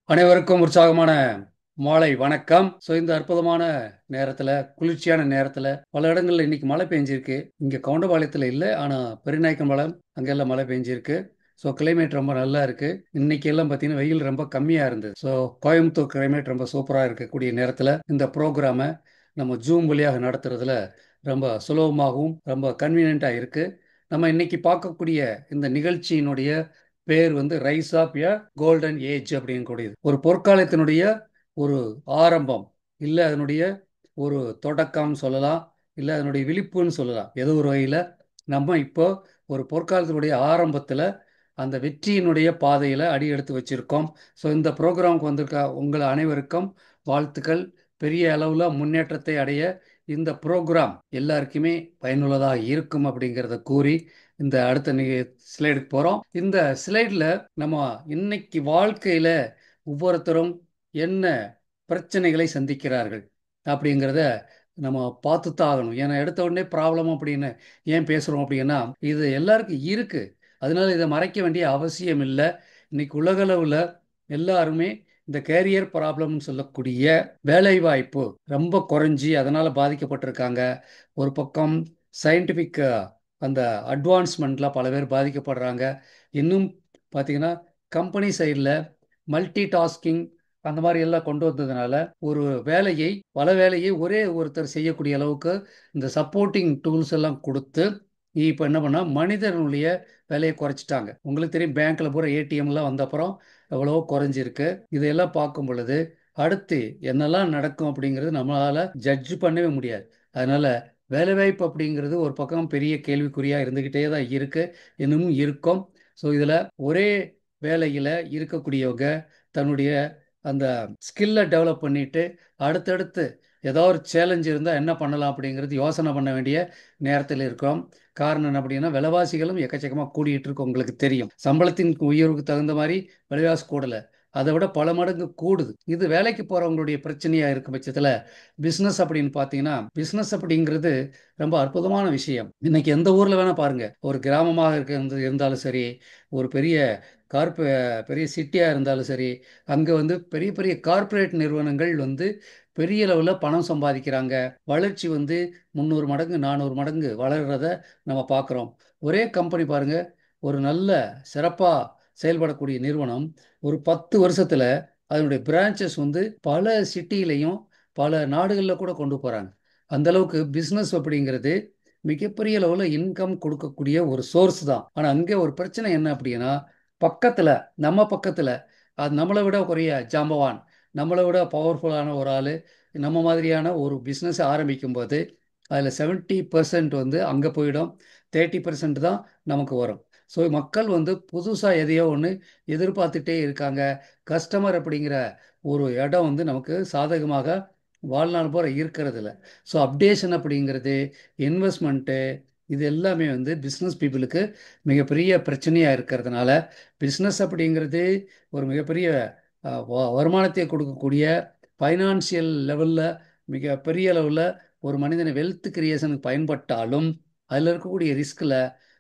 அனைவருக்கும் உற்சாகமான மாலை வணக்கம். இந்த அற்புதமான நேரத்துல, குளிர்ச்சியான நேரத்துல பல இடங்கள்ல இன்னைக்கு மழை பெஞ்சிருக்கு. இங்க கவுண்டபாளையத்துல இல்லை, ஆனா பெருநாயக்கம்பாளையம் அங்கெல்லாம் மழை பெஞ்சிருக்கு. கிளைமேட் ரொம்ப நல்லா இருக்கு. இன்னைக்கு எல்லாம் பார்த்தீங்கன்னா வெயில் ரொம்ப கம்மியா இருந்தது. கோயம்புத்தூர் கிளைமேட் ரொம்ப சூப்பரா இருக்கக்கூடிய நேரத்துல இந்த ப்ரோக்ராமை நம்ம ஜூம் வழியாக நடத்துறதுல ரொம்ப சுலபமாகவும் ரொம்ப கன்வீனியண்டா இருக்கு. நம்ம இன்னைக்கு பார்க்கக்கூடிய இந்த நிகழ்ச்சியினுடைய பேர் rise of a golden age அப்படின்னு கூடியது. ஒரு பொற்காலத்தினுடைய ஒரு ஆரம்பம், இல்லை அதனுடைய ஒரு தொடக்கம் சொல்லலாம், இல்லை அதனுடைய விழிப்புன்னு சொல்லலாம். ஏதோ ஒரு வகையில் நம்ம இப்போ ஒரு பொற்காலத்தினுடைய ஆரம்பத்தில் அந்த வெற்றியினுடைய பாதையில் அடி எடுத்து வச்சிருக்கோம். இந்த ப்ரோக்ராமுக்கு வந்திருக்க உங்கள் அனைவருக்கும் வாழ்த்துக்கள். பெரிய அளவில் முன்னேற்றத்தை அடைய இந்த ப்ரோக்ராம் எல்லாருக்குமே பயனுள்ளதாக இருக்கும் அப்படிங்கிறத கூறி இந்த அடுத்த ஸ்லைடுக்கு போகிறோம். இந்த ஸ்லைடில் நம்ம இன்னைக்கு வாழ்க்கையில் ஒவ்வொருத்தரும் என்ன பிரச்சனைகளை சந்திக்கிறார்கள் அப்படிங்கிறத நம்ம பார்த்து தான் ஆகணும். ஏன்னா எடுத்த உடனே ப்ராப்ளம் அப்படின்னு ஏன் பேசுகிறோம் அப்படின்னா, இது எல்லாருக்கும் இருக்கு. அதனால இதை மறைக்க வேண்டிய அவசியம் இல்லை. இன்னைக்கு உலகளவில் எல்லாருமே இந்த கேரியர் ப்ராப்ளம்னு சொல்லக்கூடிய வேலைவாய்ப்பு ரொம்ப குறைஞ்சி அதனால் பாதிக்கப்பட்டிருக்காங்க. ஒரு பக்கம் சயின்டிஃபிக் அந்த அட்வான்ஸ்மெண்ட்லாம் பல பேர் பாதிக்கப்படுறாங்க. இன்னும் பார்த்தீங்கன்னா கம்பெனி சைடில் மல்டி டாஸ்கிங் அந்த மாதிரி எல்லாம் கொண்டு வந்ததுனால ஒரு வேலையை பல வேலையை ஒரே ஒருத்தர் செய்யக்கூடிய அளவுக்கு இந்த சப்போர்ட்டிங் டூல்ஸ் எல்லாம் கொடுத்து இப்போ என்ன பண்ணா மனிதனுடைய வேலையை குறைச்சிட்டாங்க. உங்களுக்கு தெரியும், பேங்க்ல பூரா ஏடிஎம்லாம் வந்த அப்புறம் எவ்வளவோ குறைஞ்சிருக்கு. இதையெல்லாம் பார்க்கும் பொழுது அடுத்து என்னெல்லாம் நடக்கும் அப்படிங்கிறது நம்மளால ஜட்ஜ் பண்ணவே முடியாது. அதனால வேலைவாய்ப்பு அப்படிங்கிறது ஒரு பக்கம் பெரிய கேள்விக்குறியா இருந்துகிட்டே தான் இருக்கு, இன்னமும் இருக்கும். இதில் ஒரே வேலையில் இருக்கக்கூடியவங்க தன்னுடைய அந்த ஸ்கில்லை டெவலப் பண்ணிட்டு அடுத்தடுத்து ஏதோ ஒரு சேலஞ்ச் இருந்தால் என்ன பண்ணலாம் அப்படிங்கிறது யோசனை பண்ண வேண்டிய நேரத்தில் இருக்கோம். காரணம் என்ன அப்படின்னா, விலைவாசிகளும் எக்கச்சக்கமாக கூடிட்டு இருக்கு. உங்களுக்கு தெரியும், சம்பளத்தின் உயர்வுக்கு தகுந்த மாதிரி விலைவாசி கூடலை, அதை விட பல மடங்கு கூடுது. இது வேலைக்கு போகிறவங்களுடைய பிரச்சனையாக இருக்கும் பட்சத்தில் பிஸ்னஸ் அப்படின்னு பார்த்தீங்கன்னா, பிஸ்னஸ் அப்படிங்கிறது ரொம்ப அற்புதமான விஷயம். இன்னைக்கு எந்த ஊரில் வேணால் பாருங்கள், ஒரு கிராமமாக இருந்தாலும் சரி, ஒரு கார்ப பெரிய சிட்டியாக இருந்தாலும் சரி, அங்கே பெரிய பெரிய கார்ப்பரேட் நிறுவனங்கள் பெரிய லெவலில் பணம் சம்பாதிக்கிறாங்க. வளர்ச்சி 300 மடங்கு 400 மடங்கு வளர்கிறத நம்ம பார்க்குறோம். ஒரே கம்பெனி பாருங்க, ஒரு நல்ல சிறப்பாக செயல்படக்கூடிய நிறுவனம் ஒரு 10 வருஷத்தில் அதனுடைய பிரான்ச்சஸ் பல சிட்டியிலையும் பல நாடுகளில் கூட கொண்டு போகிறாங்க. அந்த அளவுக்கு பிஸ்னஸ் அப்படிங்கிறது மிகப்பெரிய லெவலில் இன்கம் கொடுக்கக்கூடிய ஒரு சோர்ஸ் தான். ஆனால் அங்கே ஒரு பிரச்சனை என்ன அப்படின்னா, பக்கத்தில் நம்ம பக்கத்தில் அது நம்மளை விட குறைய ஜாம்பவான், நம்மளை விட பவர்ஃபுல்லான ஒரு ஆள் நம்ம மாதிரியான ஒரு பிஸ்னஸ் ஆரம்பிக்கும் போது அதில் 70% அங்கே போயிடும், 30% தான் நமக்கு வரும். மக்கள் புதுசாக எதையோ ஒன்று எதிர்பார்த்துட்டே இருக்காங்க. கஸ்டமர் அப்படிங்கிற ஒரு இடம் நமக்கு சாதகமாக வாழ்நாள் போகிற இருக்கிறது இல்லை. அப்டேஷன் அப்படிங்கிறது, இன்வெஸ்ட்மெண்ட்டு, இது எல்லாமே பிஸ்னஸ் பீப்புளுக்கு மிகப்பெரிய பிரச்சனையாக இருக்கிறதுனால பிஸ்னஸ் அப்படிங்கிறது ஒரு மிகப்பெரிய வருமானத்தை கொடுக்கக்கூடிய ஃபைனான்சியல் லெவலில் மிகப்பெரிய அளவில் ஒரு மனிதனை வெல்த் கிரியேஷனுக்கு பயன்பட்டாலும் அதில் இருக்கக்கூடிய ரிஸ்கில்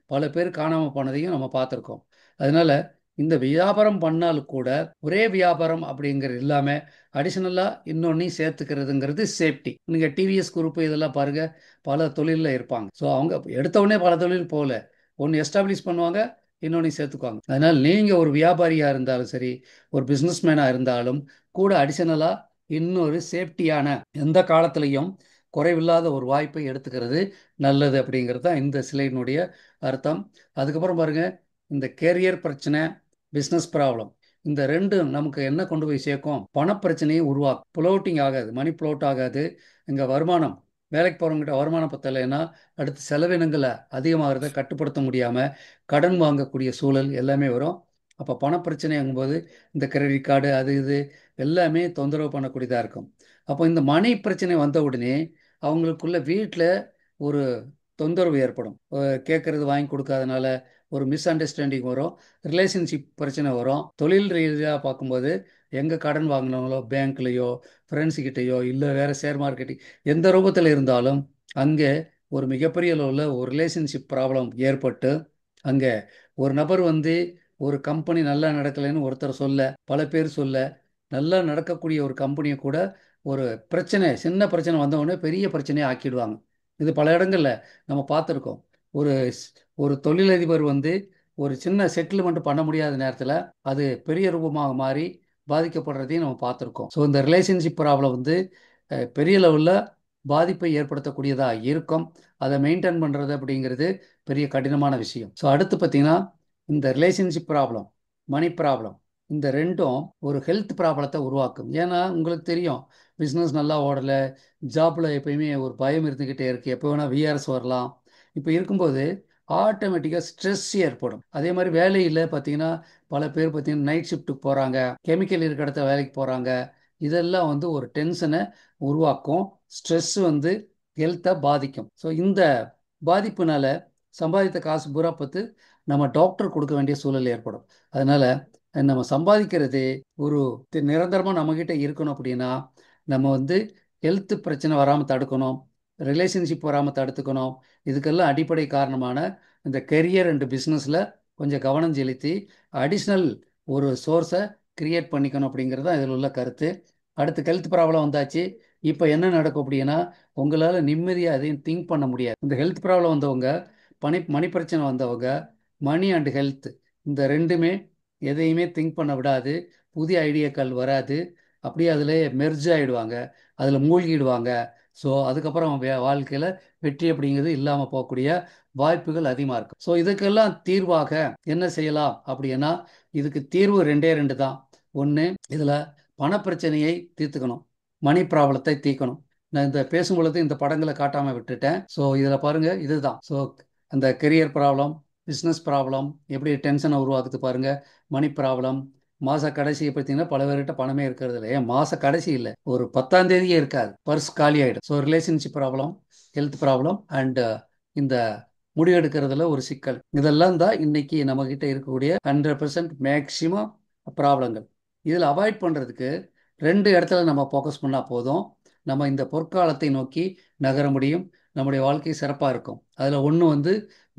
பல பேர் காணாமல் போனதையும் நம்ம பார்த்துருக்கோம். அதனால இந்த வியாபாரம் பண்ணாலும் கூட ஒரே வியாபாரம் அப்படிங்கிறது இல்லாமல் அடிஷ்னலாக இன்னொன்னையும் சேர்த்துக்கிறதுங்கிறது சேஃப்டி. நீங்கள் டிவிஎஸ் குரூப் இதெல்லாம் பாருங்கள், பல தொழிலில் இருப்பாங்க. அவங்க எடுத்த உடனே பல தொழில் போகல, ஒன்று எஸ்டாப்ளிஷ் பண்ணுவாங்க, இன்னொன்று சேர்த்துக்குவாங்க. அதனால் நீங்கள் ஒரு வியாபாரியாக இருந்தாலும் சரி, ஒரு பிஸ்னஸ்மேனாக இருந்தாலும் கூட அடிஷனலாக இன்னொரு சேஃப்டியான, எந்த காலத்திலையும் குறைவில்லாத ஒரு வாய்ப்பை எடுத்துக்கிறது நல்லது அப்படிங்கிறது தான் இந்த சிலையினுடைய அர்த்தம். அதுக்கப்புறம் பாருங்கள், இந்த கேரியர் பிரச்சனை, பிஸ்னஸ் ப்ராப்ளம், இந்த ரெண்டும் நமக்கு என்ன கொண்டு போய் சேர்க்கும்? பணப்பிரச்சனையை உருவாக்கும். புலோட்டிங் ஆகாது, மணி புலோட் ஆகாது. இங்கே வருமானம், வேலைக்கு போகிறவங்ககிட்ட வருமானம் பத்தலைன்னா அடுத்து செலவினங்களை அதிகமாகிறத கட்டுப்படுத்த முடியாமல் கடன் வாங்கக்கூடிய சூழல் எல்லாமே வரும். அப்போ பணப்பிரச்சனைங்கும்போது இந்த கிரெடிட் கார்டு அது இது எல்லாமே தொந்தரவு பண்ணக்கூடியதாக இருக்கும். அப்போ இந்த மணி பிரச்சனை வந்த உடனே அவங்களுக்குள்ள வீட்டில் ஒரு தொந்தரவு ஏற்படும். கேட்குறது வாங்கி கொடுக்காதனால ஒரு மிஸ் அண்டர்ஸ்டாண்டிங் வரும், ரிலேஷன்ஷிப் பிரச்சனை வரும். தொழில் ரீதியாக பார்க்கும்போது எங்கே கடன் வாங்கினாங்களோ, பேங்க்லேயோ, ஃப்ரெண்ட்ஸுக்கிட்டேயோ, இல்லை வேறு ஷேர் மார்க்கெட்டிங், எந்த ரூபத்தில் இருந்தாலும் அங்கே ஒரு மிகப்பெரிய அளவில் ஒரு ரிலேஷன்ஷிப் ப்ராப்ளம் ஏற்பட்டு அங்கே ஒரு நபர் ஒரு கம்பெனி நல்லா நடக்கலைன்னு ஒருத்தர் சொல்ல, பல பேர் சொல்ல, நல்லா நடக்கக்கூடிய ஒரு கம்பெனியை கூட ஒரு பிரச்சனை, சின்ன பிரச்சனை வந்த உடனே பெரிய பிரச்சனையை ஆக்கிடுவாங்க. இது பல இடங்கள்ல நம்ம பார்த்துருக்கோம். ஒரு ஒரு தொழிலதிபர் வந்து ஒரு சின்ன செட்டில்மெண்ட் பண்ண முடியாத நேரத்தில் அது பெரிய ரூபமாக மாறி பாதிக்கப்படுறதையும் நம்ம பார்த்துருக்கோம். ஸோ இந்த ரிலேஷன்ஷிப் ப்ராப்ளம் வந்து பெரிய லெவலில் பாதிப்பை ஏற்படுத்தக்கூடியதாக இருக்கும். அதை மெயின்டைன் பண்ணுறது அப்படிங்கிறது பெரிய கடினமான விஷயம். ஸோ அடுத்து பார்த்தீங்கன்னா, இந்த ரிலேஷன்ஷிப் ப்ராப்ளம், மணி ப்ராப்ளம், இந்த ரெண்டும் ஒரு ஹெல்த் ப்ராப்ளத்தை உருவாக்கும். ஏன்னா உங்களுக்கு தெரியும், பிஸ்னஸ் நல்லா ஓடலை, ஜாப்பில் எப்பயுமே ஒரு பயம் இருந்துக்கிட்டே இருக்குது, எப்போ வேணால் விஆர்எஸ் வரலாம். இப்போ இருக்கும்போது ஆட்டோமேட்டிக்காக ஸ்ட்ரெஸ் ஏற்படும். அதே மாதிரி வேலையில் பார்த்தீங்கன்னா, பல பேர் பார்த்தீங்கன்னா நைட் ஷிஃப்ட்டுக்கு போகிறாங்க, கெமிக்கல் இருக்கிற இடத்த வேலைக்கு போகிறாங்க. இதெல்லாம் வந்து ஒரு டென்ஷனை உருவாக்கும். ஸ்ட்ரெஸ் வந்து ஹெல்த்தை பாதிக்கும். ஸோ இந்த பாதிப்புனால சம்பாதித்த காசு பூரா பார்த்து நம்ம டாக்டர் கொடுக்க வேண்டிய சூழல் ஏற்படும். அதனால நம்ம சம்பாதிக்கிறது ஒரு நிரந்தரமாக நம்மக்கிட்ட இருக்கணும் அப்படின்னா நம்ம வந்து ஹெல்த் பிரச்சனை வராமல் தடுக்கணும், ரிலேஷன்ஷிப் வராமல் தடுத்துக்கணும். இதுக்கெல்லாம் அடிப்படை காரணமான இந்த கெரியர் அண்ட் பிஸ்னஸில் கொஞ்சம் கவனம் செலுத்தி அடிஷ்னல் ஒரு சோர்ஸை கிரியேட் பண்ணிக்கணும் அப்படிங்கிறது தான் இதில் உள்ள கருத்து. அடுத்து ஹெல்த் ப்ராப்ளம் வந்தாச்சு. இப்போ என்ன நடக்கும் அப்படின்னா, உங்களால் நிம்மதியாக அதையும் திங்க் பண்ண முடியாது. இந்த ஹெல்த் ப்ராப்ளம் வந்தவங்க, மணி பிரச்சனை வந்தவங்க, மணி அண்ட் ஹெல்த் இந்த ரெண்டுமே எதையுமே திங்க் பண்ண விடாது. புதிய ஐடியாக்கள் வராது. அப்படியே அதில் மெர்ஜ் ஆகிடுவாங்க, அதில் மூழ்கிடுவாங்க. ஸோ அதுக்கப்புறம் வாழ்க்கையில் வெற்றி அப்படிங்கிறது இல்லாமல் போகக்கூடிய வாய்ப்புகள் அதிகமாக இருக்கும். ஸோ இதுக்கெல்லாம் தீர்வாக என்ன செய்யலாம் அப்படின்னா, இதுக்கு தீர்வு ரெண்டே ரெண்டு தான். ஒன்று, இதில் பணப்பிரச்சனையை தீர்த்துக்கணும், மணி ப்ராப்ளத்தை தீர்க்கணும். நான் இந்த பேசும்பொழுது இந்த படங்களை காட்டாமல் விட்டுட்டேன். ஸோ இதில் பாருங்கள், இதுதான். ஸோ அந்த கெரியர் ப்ராப்ளம், பிஸ்னஸ் ப்ராப்ளம் எப்படி டென்ஷனை உருவாக்குது பாருங்கள். மணி ப்ராப்ளம், மாத கடைசியை பார்த்தீங்கன்னா பல பேர்கிட்ட பணமே இருக்கிறது இல்லை. ஏன் மாத கடைசி இல்லை, ஒரு 10ஆம் தேதியே இருக்காது, பர்ஸ் காலி ஆகிடும். So relationship problem, health problem and இந்த முடிவெடுக்கிறதுல ஒரு சிக்கல், இதெல்லாம் தான் இன்னைக்கு நம்மக்கிட்ட இருக்கக்கூடிய 100% மேக்சிமம் ப்ராப்ளங்கள். இதில் அவாய்ட் பண்ணுறதுக்கு ரெண்டு இடத்துல நம்ம ஃபோக்கஸ் பண்ணால் போதும். நம்ம இந்த பொற்காலத்தை நோக்கி நகர முடியும், நம்முடைய வாழ்க்கை சிறப்பாக இருக்கும். அதில் ஒன்று வந்து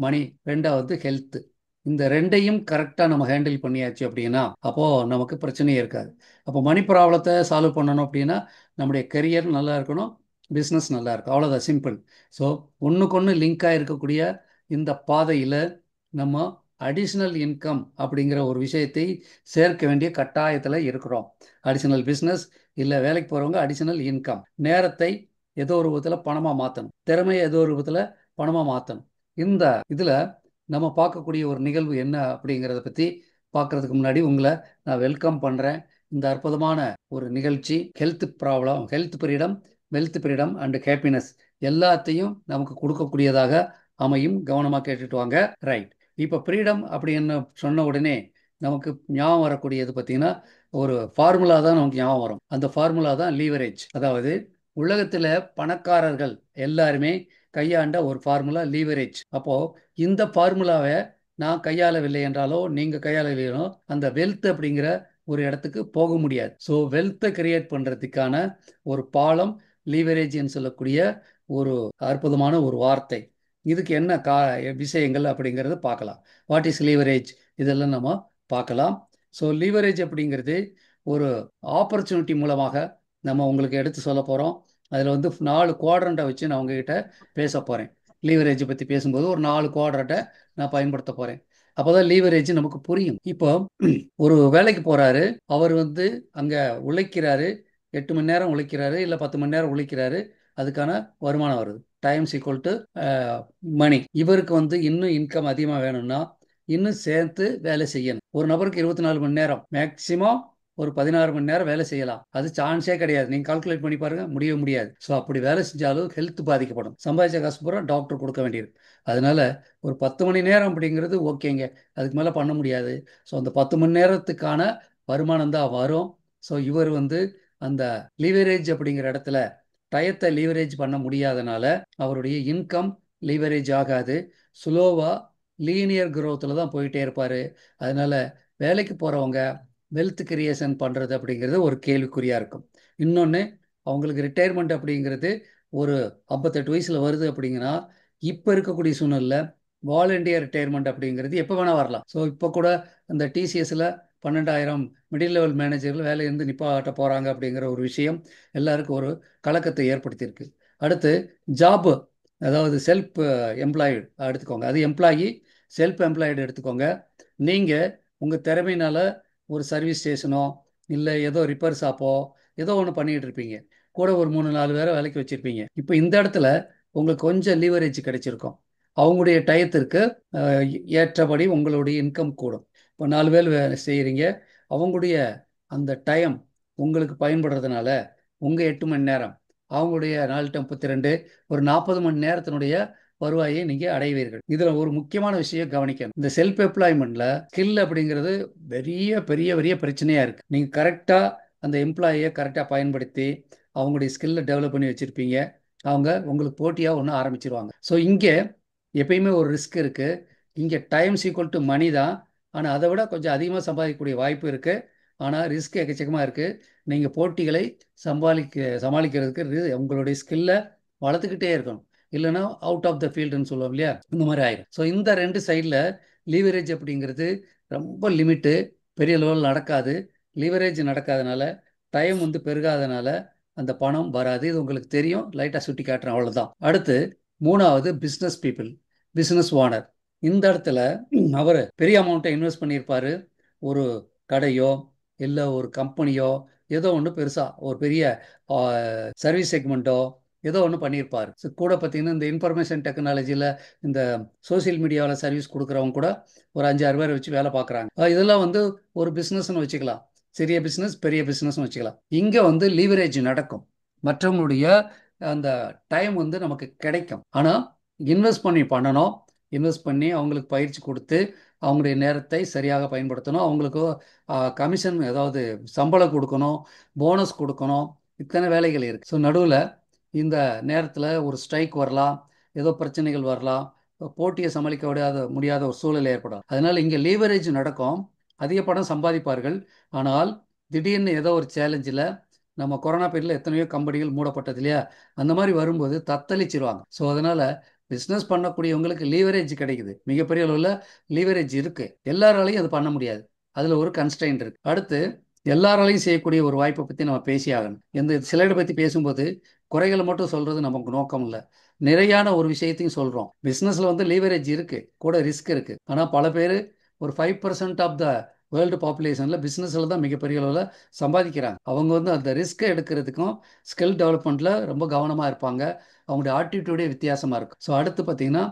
மணி, ரெண்டாவது ஹெல்த்து. இந்த ரெண்டையும் கரெக்டாக நம்ம ஹேண்டில் பண்ணியாச்சு அப்படின்னா அப்போது நமக்கு பிரச்சனையே இருக்காது. அப்போ மணி ப்ராப்ளத்தை சால்வ் பண்ணணும் அப்படின்னா நம்முடைய கெரியர் நல்லா இருக்கணும், பிஸ்னஸ் நல்லா இருக்கும். அவ்வளோதான், சிம்பிள். ஸோ ஒன்றுக்கொன்று லிங்காக இருக்கக்கூடிய இந்த பாதையில் நம்ம அடிஷ்னல் இன்கம் அப்படிங்கிற ஒரு விஷயத்தை சேர்க்க வேண்டிய கட்டாயத்தில் இருக்கிறோம். அடிஷ்னல் பிஸ்னஸ் இல்லை, வேலைக்கு போகிறவங்க அடிஷ்னல் இன்கம். நேரத்தை ஏதோ ஒரு விதத்தில் பணமாக மாற்றணும், திறமையை ஏதோ ஒரு விதத்தில் பணமாக மாற்றணும். இந்த இதில் நம்ம பார்க்கக்கூடிய ஒரு நிகழ்வு என்ன அப்படிங்கிறத பற்றி பார்க்குறதுக்கு முன்னாடி உங்களை நான் வெல்கம் பண்ணுறேன். இந்த அற்புதமான ஒரு நிகழ்ச்சி health problem, health freedom, wealth freedom and happiness எல்லாத்தையும் நமக்கு கொடுக்கக்கூடியதாக அமையும். கவனமாக கேட்டுட்டு வாங்க. ரைட். இப்போ ஃப்ரீடம் அப்படின்னு சொன்ன உடனே நமக்கு ஞாபகம் வரக்கூடியது பார்த்தீங்கன்னா ஒரு ஃபார்முலா தான் நமக்கு ஞாபகம் வரும். அந்த ஃபார்முலா தான் லீவரேஜ். அதாவது உலகத்தில் பணக்காரர்கள் எல்லாருமே கையாண்ட ஒரு ஃபார்முலா லீவரேஜ். அப்போது இந்த ஃபார்முலாவை நான் கையாளவில்லை என்றாலோ நீங்கள் கையாளவில்லையோ அந்த வெல்த் அப்படிங்கிற ஒரு இடத்துக்கு போக முடியாது. ஸோ வெல்த்தை கிரியேட் பண்ணுறதுக்கான ஒரு பாலம் லீவரேஜ்னு சொல்லக்கூடிய ஒரு அற்புதமான ஒரு வார்த்தை. இதுக்கு என்ன விஷயங்கள் அப்படிங்கிறத பார்க்கலாம். வாட் இஸ் லீவரேஜ், இதெல்லாம் நம்ம பார்க்கலாம். ஸோ லீவரேஜ் அப்படிங்கிறது ஒரு ஆப்பர்ச்சுனிட்டி மூலமாக நம்ம உங்களுக்கு எடுத்து சொல்ல போகிறோம். அதில் வந்து 4 குவாட்ரண்ட்டை வச்சு நான் உங்ககிட்ட பேச போகிறேன். லீவரேஜை பற்றி பேசும்போது ஒரு 4 குவாட்ரண்ட்டை நான் பயன்படுத்த போகிறேன். அப்போ தான் லீவரேஜ் நமக்கு புரியும். இப்போ ஒரு வேலைக்கு போகிறாரு, அவர் வந்து அங்கே உழைக்கிறாரு, 8 மணி நேரம் உழைக்கிறாரு இல்லை 10 மணி நேரம் உழைக்கிறாரு, அதுக்கான வருமானம் வருது. டைம்ஸ் ஈக்குவல் டு மணி. இவருக்கு வந்து இன்னும் இன்கம் அதிகமாக வேணும்னா இன்னும் சேர்த்து வேலை செய்யணும். ஒரு நபருக்கு 24 மணி நேரம், மேக்சிமம் ஒரு 16 மணி நேரம் வேலை செய்யலாம். அது சான்ஸே கிடையாது. நீங்கள் கால்குலேட் பண்ணி பாருங்க, முடியவே முடியாது. ஸோ அப்படி வேலை செஞ்சாலும் ஹெல்த் பாதிக்கப்படும். சம்பாதிச்ச காசு பூரா டாக்டர் கொடுக்க வேண்டியது. அதனால ஒரு 10 மணி நேரம் அப்படிங்கிறது ஓகேங்க, அதுக்கு மேலே பண்ண முடியாது. ஸோ அந்த 10 மணி நேரத்துக்கான வருமானம் தான் வரும். ஸோ இவர் வந்து அந்த லீவரேஜ் அப்படிங்கிற இடத்துல டயத்தை லீவரேஜ் பண்ண முடியாதனால அவருடைய இன்கம் லீவரேஜ் ஆகாது. ஸ்லோவாக லீனியர் growthல தான் போயிட்டே இருப்பார். அதனால வேலைக்கு போகிறவங்க வெல்த் கிரியேஷன் பண்ணுறது அப்படிங்கிறது ஒரு கேள்விக்குறியாக இருக்கும். இன்னொன்று, அவங்களுக்கு ரிட்டையர்மெண்ட் அப்படிங்கிறது ஒரு 58 வயசில் வருது அப்படிங்கன்னா இப்போ இருக்கக்கூடிய சூழ்நிலை வாலண்டியர் ரிட்டையர்மெண்ட் அப்படிங்கிறது எப்போ வேணால் வரலாம். ஸோ இப்போ கூட அந்த டிசிஎஸ்ல 12,000 மிடில் லெவல் மேனேஜர்கள் வேலையிலிருந்து நிப்பாட்ட போகிறாங்க அப்படிங்கிற ஒரு விஷயம் எல்லாருக்கும் ஒரு கலக்கத்தை ஏற்படுத்தியிருக்கு. அடுத்து ஜாப், அதாவது செல்ஃப் எம்ப்ளாய்டு எடுத்துக்கோங்க. அது எம்ப்ளாயி செல்ஃப் எம்ப்ளாய்டு எடுத்துக்கோங்க. நீங்கள் உங்கள் திறமையினால ஒரு சர்வீஸ் ஸ்டேஷனோ இல்லை ஏதோ ரிப்பேர் ஷாப்போ ஏதோ ஒன்று பண்ணிகிட்டு இருப்பீங்க. கூட ஒரு 3-4 பேரை வேலைக்கு வச்சுருப்பீங்க. இப்போ இந்த இடத்துல உங்களுக்கு கொஞ்சம் லீவரேஜ் கிடைச்சிருக்கும். அவங்களுடைய டயத்திற்கு அஹ், ஏற்றபடி உங்களுடைய இன்கம் கூடும். இப்போ 4 பேர் வேலை செய்கிறீங்க. அவங்களுடைய அந்த டைம் உங்களுக்கு பயன்படுறதுனால உங்கள் 8 மணி நேரம், அவங்களுடைய 4 to 32 ஒரு 40 மணி நேரத்தினுடைய வருவாயை நீங்கள் அடைவீர்கள். இதில் ஒரு முக்கியமான விஷயம் கவனிக்கணும். இந்த செல்ஃப் எம்ப்ளாய்மெண்ட்டில் ஸ்கில் அப்படிங்கிறது பெரிய பெரிய பெரிய பிரச்சனையாக இருக்குது. நீங்கள் கரெக்டாக அந்த எம்ப்ளாயியை கரெக்டாக பயன்படுத்தி அவங்களுடைய ஸ்கில்லை டெவலப் பண்ணி வச்சுருப்பீங்க. அவங்க உங்களுக்கு போட்டியாக ஒன்று ஆரம்பிச்சிருவாங்க. ஸோ இங்கே எப்பயுமே ஒரு ரிஸ்க் இருக்குது. இங்கே டைம் ஈக்குவல் டு மணி தான். ஆனால் அதை விட கொஞ்சம் அதிகமாக சம்பாதிக்கக்கூடிய வாய்ப்பு இருக்குது. ஆனால் ரிஸ்க் எக்கச்சக்கமாக இருக்குது. நீங்கள் போட்டிகளை சமாளிக்கிறதுக்கு உங்களுடைய ஸ்கில்லை வளர்த்துக்கிட்டே இருக்கணும். இல்லைன்னா அவுட் ஆஃப் த ஃபீல்டுன்னு சொல்லுவோம் இல்லையா, இந்த மாதிரி ஆயிடும். ஸோ இந்த 2 சைடில் லீவரேஜ் அப்படிங்கிறது ரொம்ப லிமிட்டு, பெரிய லெவலில் நடக்காது. லீவரேஜ் நடக்காதனால டைம் பெருகாதனால அந்த பணம் வராது. இது உங்களுக்கு தெரியும், லைட்டாக சுட்டி காட்டுறேன், அவ்வளோதான். அடுத்து 3வது பிஸ்னஸ் பீப்புள், பிஸ்னஸ் ஓனர். இந்த இடத்துல அவர் பெரிய அமௌண்ட்டை இன்வெஸ்ட் பண்ணியிருப்பாரு. ஒரு கடையோ இல்லை ஒரு கம்பெனியோ ஏதோ ஒன்று பெருசாக ஒரு பெரிய சர்வீஸ் செக்மெண்ட்டோ ஏதோ ஒன்று பண்ணியிருப்பார். கூட பார்த்தீங்கன்னா இந்த இன்ஃபர்மேஷன் டெக்னாலஜியில் இந்த சோசியல் மீடியாவில் சர்வீஸ் கொடுக்குறவங்க கூட ஒரு 5-6 பேரை வச்சு வேலை பார்க்குறாங்க. இதெல்லாம் ஒரு பிஸ்னஸ்ன்னு வச்சுக்கலாம். சிறிய பிஸ்னஸ் பெரிய பிஸ்னஸ்னு வச்சுக்கலாம். இங்கே லீவரேஜ் நடக்கும். மற்றவங்களுடைய அந்த டைம் நமக்கு கிடைக்கும். ஆனால் இன்வெஸ்ட் பண்ணணும். இன்வெஸ்ட் பண்ணி அவங்களுக்கு பயிற்சி கொடுத்து அவங்களுடைய நேரத்தை சரியாக பயன்படுத்தணும். அவங்களுக்கு கமிஷன், அதாவது சம்பளம் கொடுக்கணும், போனஸ் கொடுக்கணும். இத்தனை வேலைகள் இருக்குது. ஸோ நடுவில் இந்த நேரத்தில் ஒரு ஸ்ட்ரைக் வரலாம், ஏதோ பிரச்சனைகள் வரலாம், போட்டியை சமாளிக்க முடியாத ஒரு சூழல் ஏற்படும். அதனால் இங்கே லீவரேஜ் நடக்கும். அதிக பணம் சம்பாதிப்பார்கள். ஆனால் திடீர்னு ஏதோ ஒரு சேலஞ்சில், நம்ம கொரோனா பீரியடில் எத்தனையோ கம்பெனிகள் மூடப்பட்டது இல்லையா, அந்த மாதிரி வரும்போது தத்தளிச்சிருவாங்க. ஸோ அதனால் பிஸ்னஸ் பண்ணக்கூடியவங்களுக்கு லீவரேஜ் கிடைக்குது, மிகப்பெரிய அளவில் லீவரேஜ் இருக்குது. எல்லாராலையும் அது பண்ண முடியாது, அதில் ஒரு கன்ஸ்ட்ரெயின்ட் இருக்குது. அடுத்து எல்லாராலையும் செய்யக்கூடிய ஒரு வாய்ப்பை பற்றி நம்ம பேசி ஆகணும். இந்த சிலைடை பற்றி பேசும்போது குறைகளை மட்டும் சொல்கிறது நமக்கு நோக்கம் இல்லை, நிறையான ஒரு விஷயத்தையும் சொல்கிறோம். பிஸ்னஸில் லீவரேஜ் இருக்குது, கூட ரிஸ்க் இருக்குது. ஆனால் பல பேர் ஒரு 5% ஆஃப் த வேர்ல்டு பாப்புலேஷனில் பிஸ்னஸில் தான் மிகப்பெரிய அளவில் சம்பாதிக்கிறாங்க. அவங்க அந்த ரிஸ்க்கை எடுக்கிறதுக்கும் ஸ்கில் டெவலப்மெண்ட்டில் ரொம்ப கவனமாக இருப்பாங்க. அவங்களுடைய ஆட்டிடியூடே வித்தியாசமாக இருக்கும். ஸோ அடுத்து பார்த்தீங்கன்னா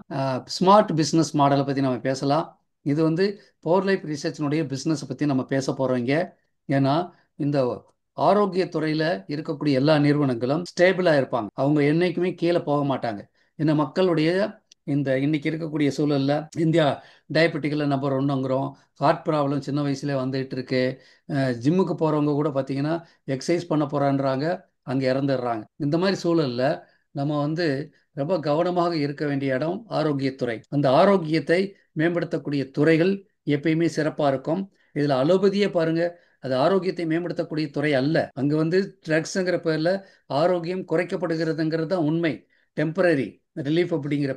ஸ்மார்ட் பிஸ்னஸ் மாடலை பற்றி நம்ம பேசலாம். இது பவர் லைஃப் ரிசர்ச்சினுடைய பிஸ்னஸை பற்றி நம்ம பேச போகிறோங்க. ஏன்னா இந்த ஆரோக்கியத்துறையில் இருக்கக்கூடிய எல்லா நிறுவனங்களும் ஸ்டேபிளாக இருப்பாங்க. அவங்க என்னைக்குமே கீழே போக மாட்டாங்க. இந்த மக்களுடைய இன்னைக்கு இருக்கக்கூடிய சூழலில் இந்தியா டயபெட்டிக்கில் நம்பர் 1ங்கிறோம். ஹார்ட் ப்ராப்ளம் சின்ன வயசுல வந்துட்டு இருக்கு. ஜிம்முக்கு போகிறவங்க கூட பார்த்தீங்கன்னா எக்ஸசைஸ் பண்ண போகிறான்றாங்க, அங்கே இறந்துடுறாங்க. இந்த மாதிரி சூழலில் நம்ம ரொம்ப கவனமாக இருக்க வேண்டிய இடம் ஆரோக்கியத்துறை. அந்த ஆரோக்கியத்தை மேம்படுத்தக்கூடிய துறைகள் எப்பயுமே சிறப்பாக இருக்கும். இதில் அலோபதியே பாருங்க, அது ஆரோக்கியத்தை மேம்படுத்தக்கூடிய துறை அல்ல. அங்கே ட்ரக்ஸுங்கிற பேரில் ஆரோக்கியம் குறைக்கப்படுகிறதுங்கிறது தான் உண்மை. டெம்பரரி ரிலீஃப் அப்படிங்கிற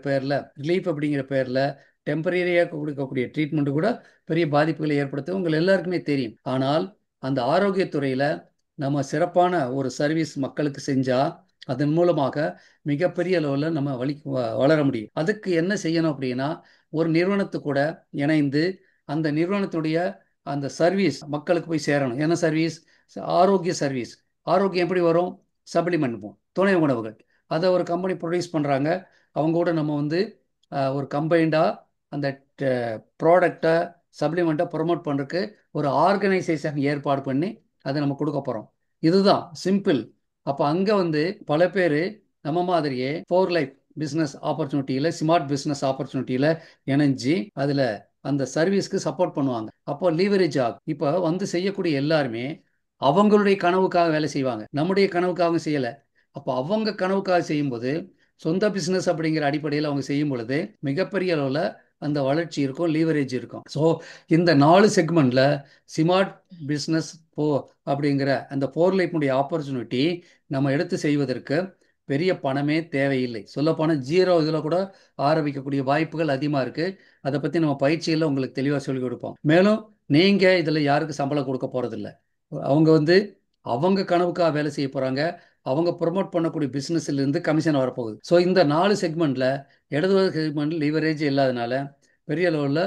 பேரில் டெம்பரரியாக கொடுக்கக்கூடிய ட்ரீட்மெண்ட்டு கூட பெரிய பாதிப்புகளை ஏற்படுத்த உங்களுக்கு எல்லாருக்குமே தெரியும். ஆனால் அந்த ஆரோக்கியத்துறையில் நம்ம சிறப்பான ஒரு சர்வீஸ் மக்களுக்கு செஞ்சால் அதன் மூலமாக மிகப்பெரிய அளவில் நம்ம வளர முடியும். அதுக்கு என்ன செய்யணும் அப்படின்னா, ஒரு நிறுவனத்து கூட இணைந்து அந்த நிறுவனத்துடைய அந்த சர்வீஸ் மக்களுக்கு போய் சேரணும். என்ன சர்வீஸ்? ஆரோக்கிய சர்வீஸ். ஆரோக்கியம் எப்படி வரும்? சப்ளிமெண்ட், துணை உணவுகள். அதை ஒரு கம்பெனி ப்ரொடியூஸ் பண்ணுறாங்க. அவங்க கூட நம்ம ஒரு கம்பைண்டாக அந்த ப்ராடக்டை சப்ளிமெண்ட்டை ப்ரொமோட் பண்ணுறதுக்கு ஒரு ஆர்கனைசேஷன் ஏற்பாடு பண்ணி அதை நம்ம கொடுக்க போகிறோம். இதுதான் சிம்பிள். அப்போ அங்கே பல பேர் நம்ம மாதிரியே ஃபோர் லைஃப் பிஸ்னஸ் ஆப்பர்ச்சுனிட்டியில், ஸ்மார்ட் பிஸ்னஸ் ஆப்பர்ச்சுனிட்டியில் இணைஞ்சி அதில் அந்த சர்வீஸ்க்கு சப்போர்ட் பண்ணுவாங்க. அப்போ லீவரேஜ் ஆகும். இப்போ செய்யக்கூடிய எல்லாருமே அவங்களுடைய கனவுக்காக வேலை செய்வாங்க, நம்முடைய கனவுக்காக செய்யலை. அப்போ அவங்க கனவுக்காக செய்யும்போது சொந்த பிஸ்னஸ் அப்படிங்கிற அடிப்படையில் அவங்க செய்யும் பொழுது மிகப்பெரிய அளவில் அந்த வளர்ச்சி இருக்கும், லீவரேஜ் இருக்கும். ஸோ இந்த 4 செக்மெண்ட்டில் ஸ்மார்ட் பிஸ்னஸ் அப்படிங்கிற அந்த ஃபோர் லைஃப்னுடைய ஆப்பர்ச்சுனிட்டி நம்ம எடுத்து செய்வதற்கு பெரிய பணமே தேவையில்லை. சொல்லப்போனால் 0 இதில் கூட ஆரம்பிக்கக்கூடிய வாய்ப்புகள் அதிகமாக இருக்குது. அதை பற்றி நம்ம பயிற்சியில் உங்களுக்கு தெளிவாக சொல்லிக் கொடுப்போம். மேலும் நீங்கள் இதில் யாருக்கு சம்பளம் கொடுக்க போகிறதில்ல. அவங்க வந்து அவங்க கனவுக்காக வேலை செய்ய போகிறாங்க. அவங்க ப்ரொமோட் பண்ணக்கூடிய பிஸ்னஸ்லேருந்து கமிஷன் வரப்போகுது. ஸோ இந்த 4 செக்மெண்ட்டில் இடது செக்மெண்ட்டில் லீவரேஜ் இல்லாதனால பெரிய லெவலில்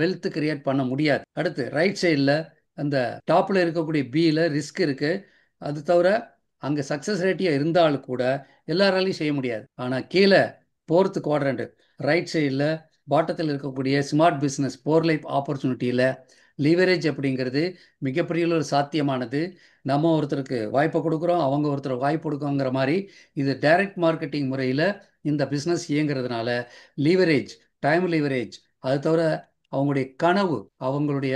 வெல்த் கிரியேட் பண்ண முடியாது. அடுத்து ரைட் சைடில் அந்த டாப்பில் இருக்கக்கூடிய பியில் ரிஸ்க் இருக்குது. அது தவிர அங்கே சக்ஸஸ் ரேட்டியாக இருந்தாலும் கூட எல்லாராலையும் செய்ய முடியாது. ஆனால் கீழே ஃபோர்த் குவாட்ரண்ட் ரைட் சைடில் பாட்டத்தில் இருக்கக்கூடிய ஸ்மார்ட் பிஸ்னஸ் போர் லைஃப் ஆப்பர்ச்சுனிட்டியில் லீவரேஜ் அப்படிங்கிறது மிகப்பெரிய ஒரு சாத்தியமானது. நம்ம ஒருத்தருக்கு வாய்ப்பை கொடுக்குறோம், அவங்க ஒருத்தர் வாய்ப்பு கொடுக்குங்கிற மாதிரி இது டைரக்ட் மார்க்கெட்டிங் முறையில் இந்த பிஸ்னஸ் இயங்குறதுனால லீவரேஜ், டைம் லீவரேஜ், அது தவிர அவங்களுடைய கனவு, அவங்களுடைய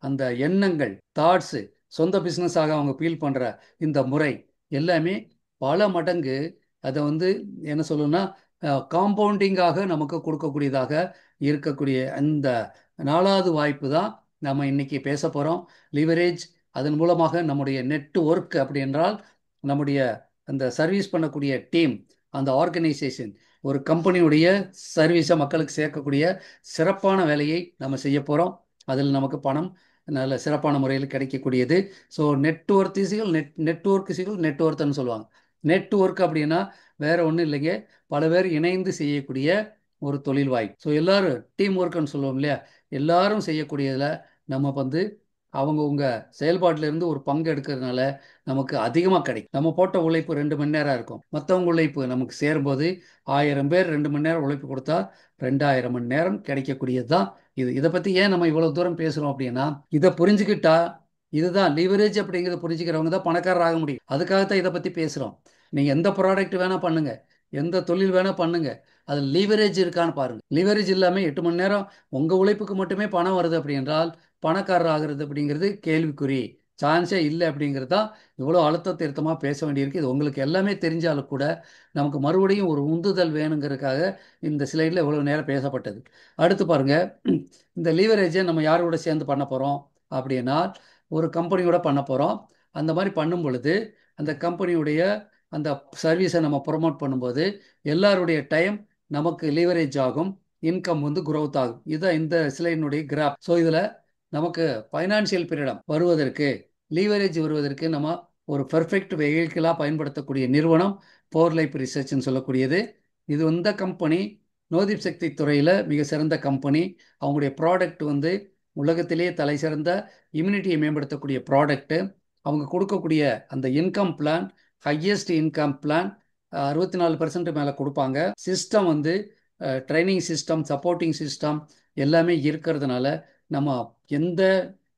அந்த எண்ணங்கள், தாட்ஸு, சொந்த பிஸ்னஸாக அவங்க ஃபீல் பண்ணுற இந்த முறை எல்லாமே பல மடங்கு அதை வந்து என்ன சொல்லணும்னா காம்பவுண்டிங்காக நமக்கு கொடுக்கக்கூடியதாக இருக்கக்கூடிய அந்த 4வது வாய்ப்பு தான் நம்ம இன்னைக்கு பேச போகிறோம். லிவரேஜ், அதன் மூலமாக நம்முடைய நெட்வொர்க் அப்படி என்றால் நம்முடைய அந்த சர்வீஸ் பண்ணக்கூடிய டீம், அந்த ஆர்கனைசேஷன், ஒரு கம்பெனியுடைய சர்வீஸை மக்களுக்கு சேர்க்கக்கூடிய சிறப்பான வேலையை நம்ம செய்ய போகிறோம். அதில் நமக்கு பணம் நல்ல சிறப்பான முறையில் கிடைக்கக்கூடியது. ஸோ நெட்வொர்க் இசிகள் நெட்வொர்க் இசிகள் நெட்வொர்க்னு சொல்லுவாங்க. நெட்வொர்க் அப்படின்னா வேற ஒன்றும் இல்லைங்க, பல பேர் இணைந்து செய்யக்கூடிய ஒரு தொழில் வாய்ப்பு. ஸோ எல்லாரும் டீம் ஒர்க்குன்னு சொல்லுவோம் இல்லையா, எல்லாரும் செய்யக்கூடியதில் நம்ம வந்து அவங்கவுங்க செயல்பாட்டிலிருந்து ஒரு பங்கு எடுக்கிறதுனால நமக்கு அதிகமாக கிடைக்கும். நம்ம போட்ட உழைப்பு 2 மணி நேரம் இருக்கும், மற்றவங்க உழைப்பு நமக்கு சேரும்போது 1000 பேர் 2 மணி நேரம் உழைப்பு கொடுத்தா 2000 மணி நேரம் கிடைக்கக்கூடியது தான் இது. இதை பற்றி ஏன் நம்ம இவ்வளோ தூரம் பேசுகிறோம் அப்படின்னா, இதை புரிஞ்சுக்கிட்டா இதுதான் லீவரேஜ் அப்படிங்கிறத புரிஞ்சுக்கிறவங்க தான் பணக்காரர் ஆக முடியும். அதுக்காகத்தான் இதை பற்றி பேசுகிறோம். நீங்கள் எந்த ப்ராடக்ட் வேணால் பண்ணுங்கள், எந்த தொழில் வேணால் பண்ணுங்கள், அதில் லீவரேஜ் இருக்கான்னு பாருங்கள். லீவரேஜ் இல்லாமல் 8 மணி நேரம் உங்கள் உழைப்புக்கு மட்டுமே பணம் வருது அப்படி என்றால் பணக்காரர் ஆகிறது அப்படிங்கிறது கேள்விக்குறி, சான்ஸே இல்லை. அப்படிங்கிறது தான் இவ்வளோ அழுத்த திருத்தமாக பேச வேண்டியிருக்கு. இது உங்களுக்கு எல்லாமே தெரிஞ்சாலும் கூட நமக்கு மறுபடியும் ஒரு உந்துதல் வேணுங்கிறதுக்காக இந்த ஸ்லைடில் இவ்வளோ நேரம் பேசப்பட்டது. அடுத்து பாருங்க, இந்த லீவரேஜை நம்ம யாரோட சேர்ந்து பண்ண போகிறோம் அப்படின்னா ஒரு கம்பெனியோட பண்ண போகிறோம். அந்த மாதிரி பண்ணும் பொழுது அந்த கம்பெனியுடைய அந்த சர்வீஸை நம்ம ப்ரொமோட் பண்ணும்போது எல்லாருடைய டைம் நமக்கு லீவரேஜ் ஆகும், இன்கம் வந்து growth ஆகும். இதுதான் இந்த ஸ்லைடினுடைய கிராஃப். ஸோ இதில் நமக்கு ஃபைனான்சியல் பீரியடம் வருவதற்கு, லீவரேஜ் வருவதற்கு நம்ம ஒரு பெர்ஃபெக்ட் வெஹிக்கிளாக பயன்படுத்தக்கூடிய நிறுவனம் போர் லைஃப் ரிசர்ச்னு சொல்லக்கூடியது. இது இந்த கம்பெனி நோதிப் சக்தி துறையில் மிக சிறந்த கம்பெனி. அவங்களுடைய ப்ராடக்ட் வந்து உலகத்திலேயே தலை சிறந்த இம்யூனிட்டியை மேம்படுத்தக்கூடிய ப்ராடக்ட்டு. அவங்க கொடுக்கக்கூடிய அந்த income plan highest income plan 64% மேலே கொடுப்பாங்க. சிஸ்டம் வந்து ட்ரைனிங் சிஸ்டம், சப்போர்ட்டிங் சிஸ்டம் எல்லாமே இருக்கிறதுனால நம்ம எந்த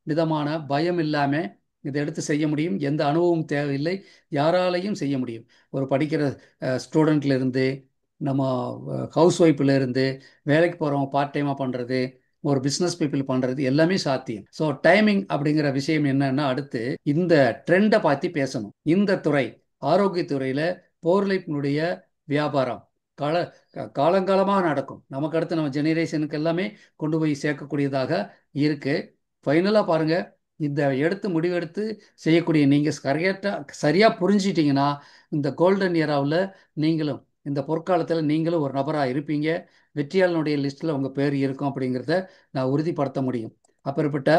விதமான பயம் இல்லாமல் இதை எடுத்து செய்ய முடியும். எந்த அனுபவம் தேவையில்லை, யாராலையும் செய்ய முடியும். ஒரு படிக்கிற ஸ்டூடெண்ட்லேருந்து, நம்ம ஹவுஸ் ஒய்ஃப்லேருந்து, வேலைக்கு போகிறவங்க பார்ட் டைமாக பண்ணுறது, ஒரு பிஸ்னஸ் பீப்புள் பண்ணுறது எல்லாமே சாத்தியம். ஸோ டைமிங் அப்படிங்கிற விஷயம் என்னன்னா, அடுத்து இந்த ட்ரெண்டை பற்றி பேசணும். இந்த துறை ஆரோக்கியத்துறையில் போர்லைஃப்னுடைய வியாபாரம் கால காலங்காலமாக நடக்கும். நமக்கு அடுத்து நம்ம ஜெனரேஷனுக்கு எல்லாமே கொண்டு போய் சேர்க்கக்கூடியதாக இருக்குது. ஃபைனலாக பாருங்கள், இந்த எடுத்து முடிவெடுத்து செய்யக்கூடிய நீங்கள் சரியாக புரிஞ்சிட்டிங்கன்னா இந்த கோல்டன் ஏராவில் நீங்களும் இந்த பொற்காலத்தில் நீங்களும் ஒரு நபராக இருப்பீங்க. வெற்றியாளனுடைய லிஸ்ட்டில் உங்கள் பேர் இருக்கும் அப்படிங்கிறத நான் உறுதிப்படுத்த முடியும். அப்படிப்பட்ட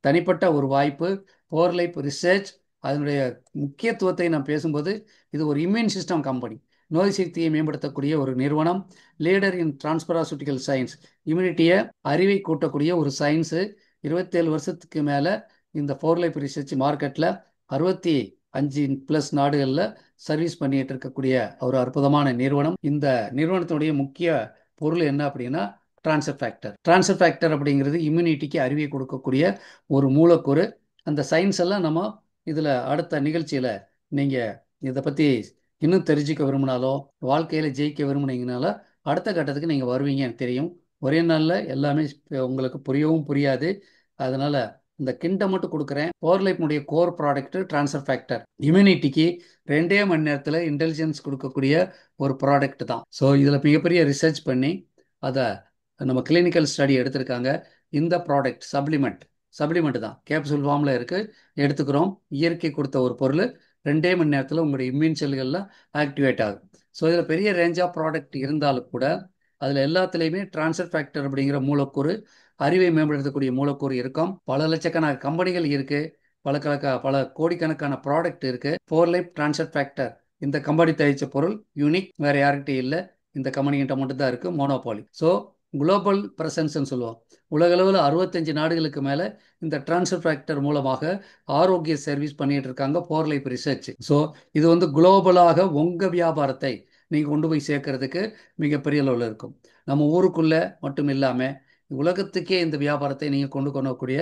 தனிப்பட்ட ஒரு வாய்ப்பு போர் லைஃப் ரிசர்ச். அதனுடைய முக்கியத்துவத்தை நான் பேசும்போது இது ஒரு இம்யூன் சிஸ்டம் கம்பெனி, நோய் சக்தியை மேம்படுத்தக்கூடிய ஒரு நிறுவனம், லீடர் இன் டிரான்ஸ்பராசூட்டிக்கல் சயின்ஸ், இம்யூனிட்டியை அறிவை கூட்டக்கூடிய ஒரு சயின்ஸு. 27 வருஷத்துக்கு மேலே இந்த போர் லைஃப் ரிசர்ச் மார்க்கெட்டில் 65+ நாடுகளில் சர்வீஸ் பண்ணிட்டு இருக்கக்கூடிய ஒரு அற்புதமான நிறுவனம். இந்த நிறுவனத்தினுடைய முக்கிய பொருள் என்ன அப்படின்னா ட்ரான்ஸ்ஃபர் ஃபேக்டர். ட்ரான்ஸ்ஃபர் ஃபேக்டர் அப்படிங்கிறது இம்யூனிட்டிக்கு அறிவை கொடுக்கக்கூடிய ஒரு மூலக்கூறு. அந்த சயின்ஸ் எல்லாம் நம்ம இதில் அடுத்த நிகழ்ச்சியில் நீங்கள் இதை பற்றி இன்னும் தெரிஞ்சுக்க விரும்பினாலோ, வாழ்க்கையில் ஜெயிக்க விரும்புனீங்கனாலோ அடுத்த கட்டத்துக்கு நீங்கள் வருவீங்க எனக்கு தெரியும். ஒரே நாளில் எல்லாமே உங்களுக்கு புரியவும் புரியாது. அதனால் இந்த கிண்டை மட்டும் கொடுக்குறேன். பவர் லைஃப்னுடைய கோர் ப்ராடக்ட் ட்ரான்ஸ்ஃபர் ஃபேக்டர் இம்யூனிட்டிக்கு 2 மணி நேரத்தில் இன்டெலிஜென்ஸ் கொடுக்கக்கூடிய ஒரு ப்ராடக்ட் தான். ஸோ இதில் மிகப்பெரிய ரிசர்ச் பண்ணி அதை நம்ம கிளினிக்கல் ஸ்டடி எடுத்திருக்காங்க. இந்த ப்ராடக்ட் சப்ளிமெண்ட் தான், கேப்சூல் ஃபார்மில் இருக்குது, எடுத்துக்கிறோம். இயற்கை கொடுத்த ஒரு பொருள் 2 மணி நேரத்தில் உங்களுடைய இம்யூன் செல்கள்லாம் ஆக்டிவேட் ஆகும். ஸோ இதில் பெரிய ரேஞ்ச் ஆஃப் ப்ராடக்ட் இருந்தாலும் கூட அதில் எல்லாத்துலேயுமே ட்ரான்ஸ்ஃபர் ஃபேக்டர் அப்படிங்கிற மூலக்கூறு அறிவை மேம்படுத்தக்கூடிய மூலக்கூறு இருக்கும். பல லட்சக்கணக்கான கம்பெனிகள் இருக்கு. பல கோடிக்கணக்கான ப்ராடக்ட் இருக்கு. ஃபோர் லைஃப் ட்ரான்ஸ்ஃபர் ஃபேக்டர் இந்த கம்பெனி தயாரித்த பொருள் யூனிக், வேற யார்கிட்டையும் இல்லை. இந்த கம்பெனிகிட்ட மட்டும் தான் இருக்கு, மோனோபாலி. ஸோ குளோபல் பிரசன்ஸ்ன்னு சொல்லுவோம். உலகளவில் 65 நாடுகளுக்கு மேலே இந்த ட்ரான்ஸ்ஃபர் ஃபேக்டர் மூலமாக ஆரோக்கிய சர்வீஸ் பண்ணிட்டு இருக்காங்க ஃபோர் லைஃப் ரிசர்ச். ஸோ இது வந்து குளோபலாக உங்கள் வியாபாரத்தை நீங்கள் கொண்டு போய் சேர்க்கறதுக்கு மிகப்பெரிய அளவில் இருக்கும். நம்ம ஊருக்குள்ளே மட்டும் இல்லாமல் உலகத்துக்கே இந்த வியாபாரத்தை நீங்கள் கொண்டு கொள்ளக்கூடிய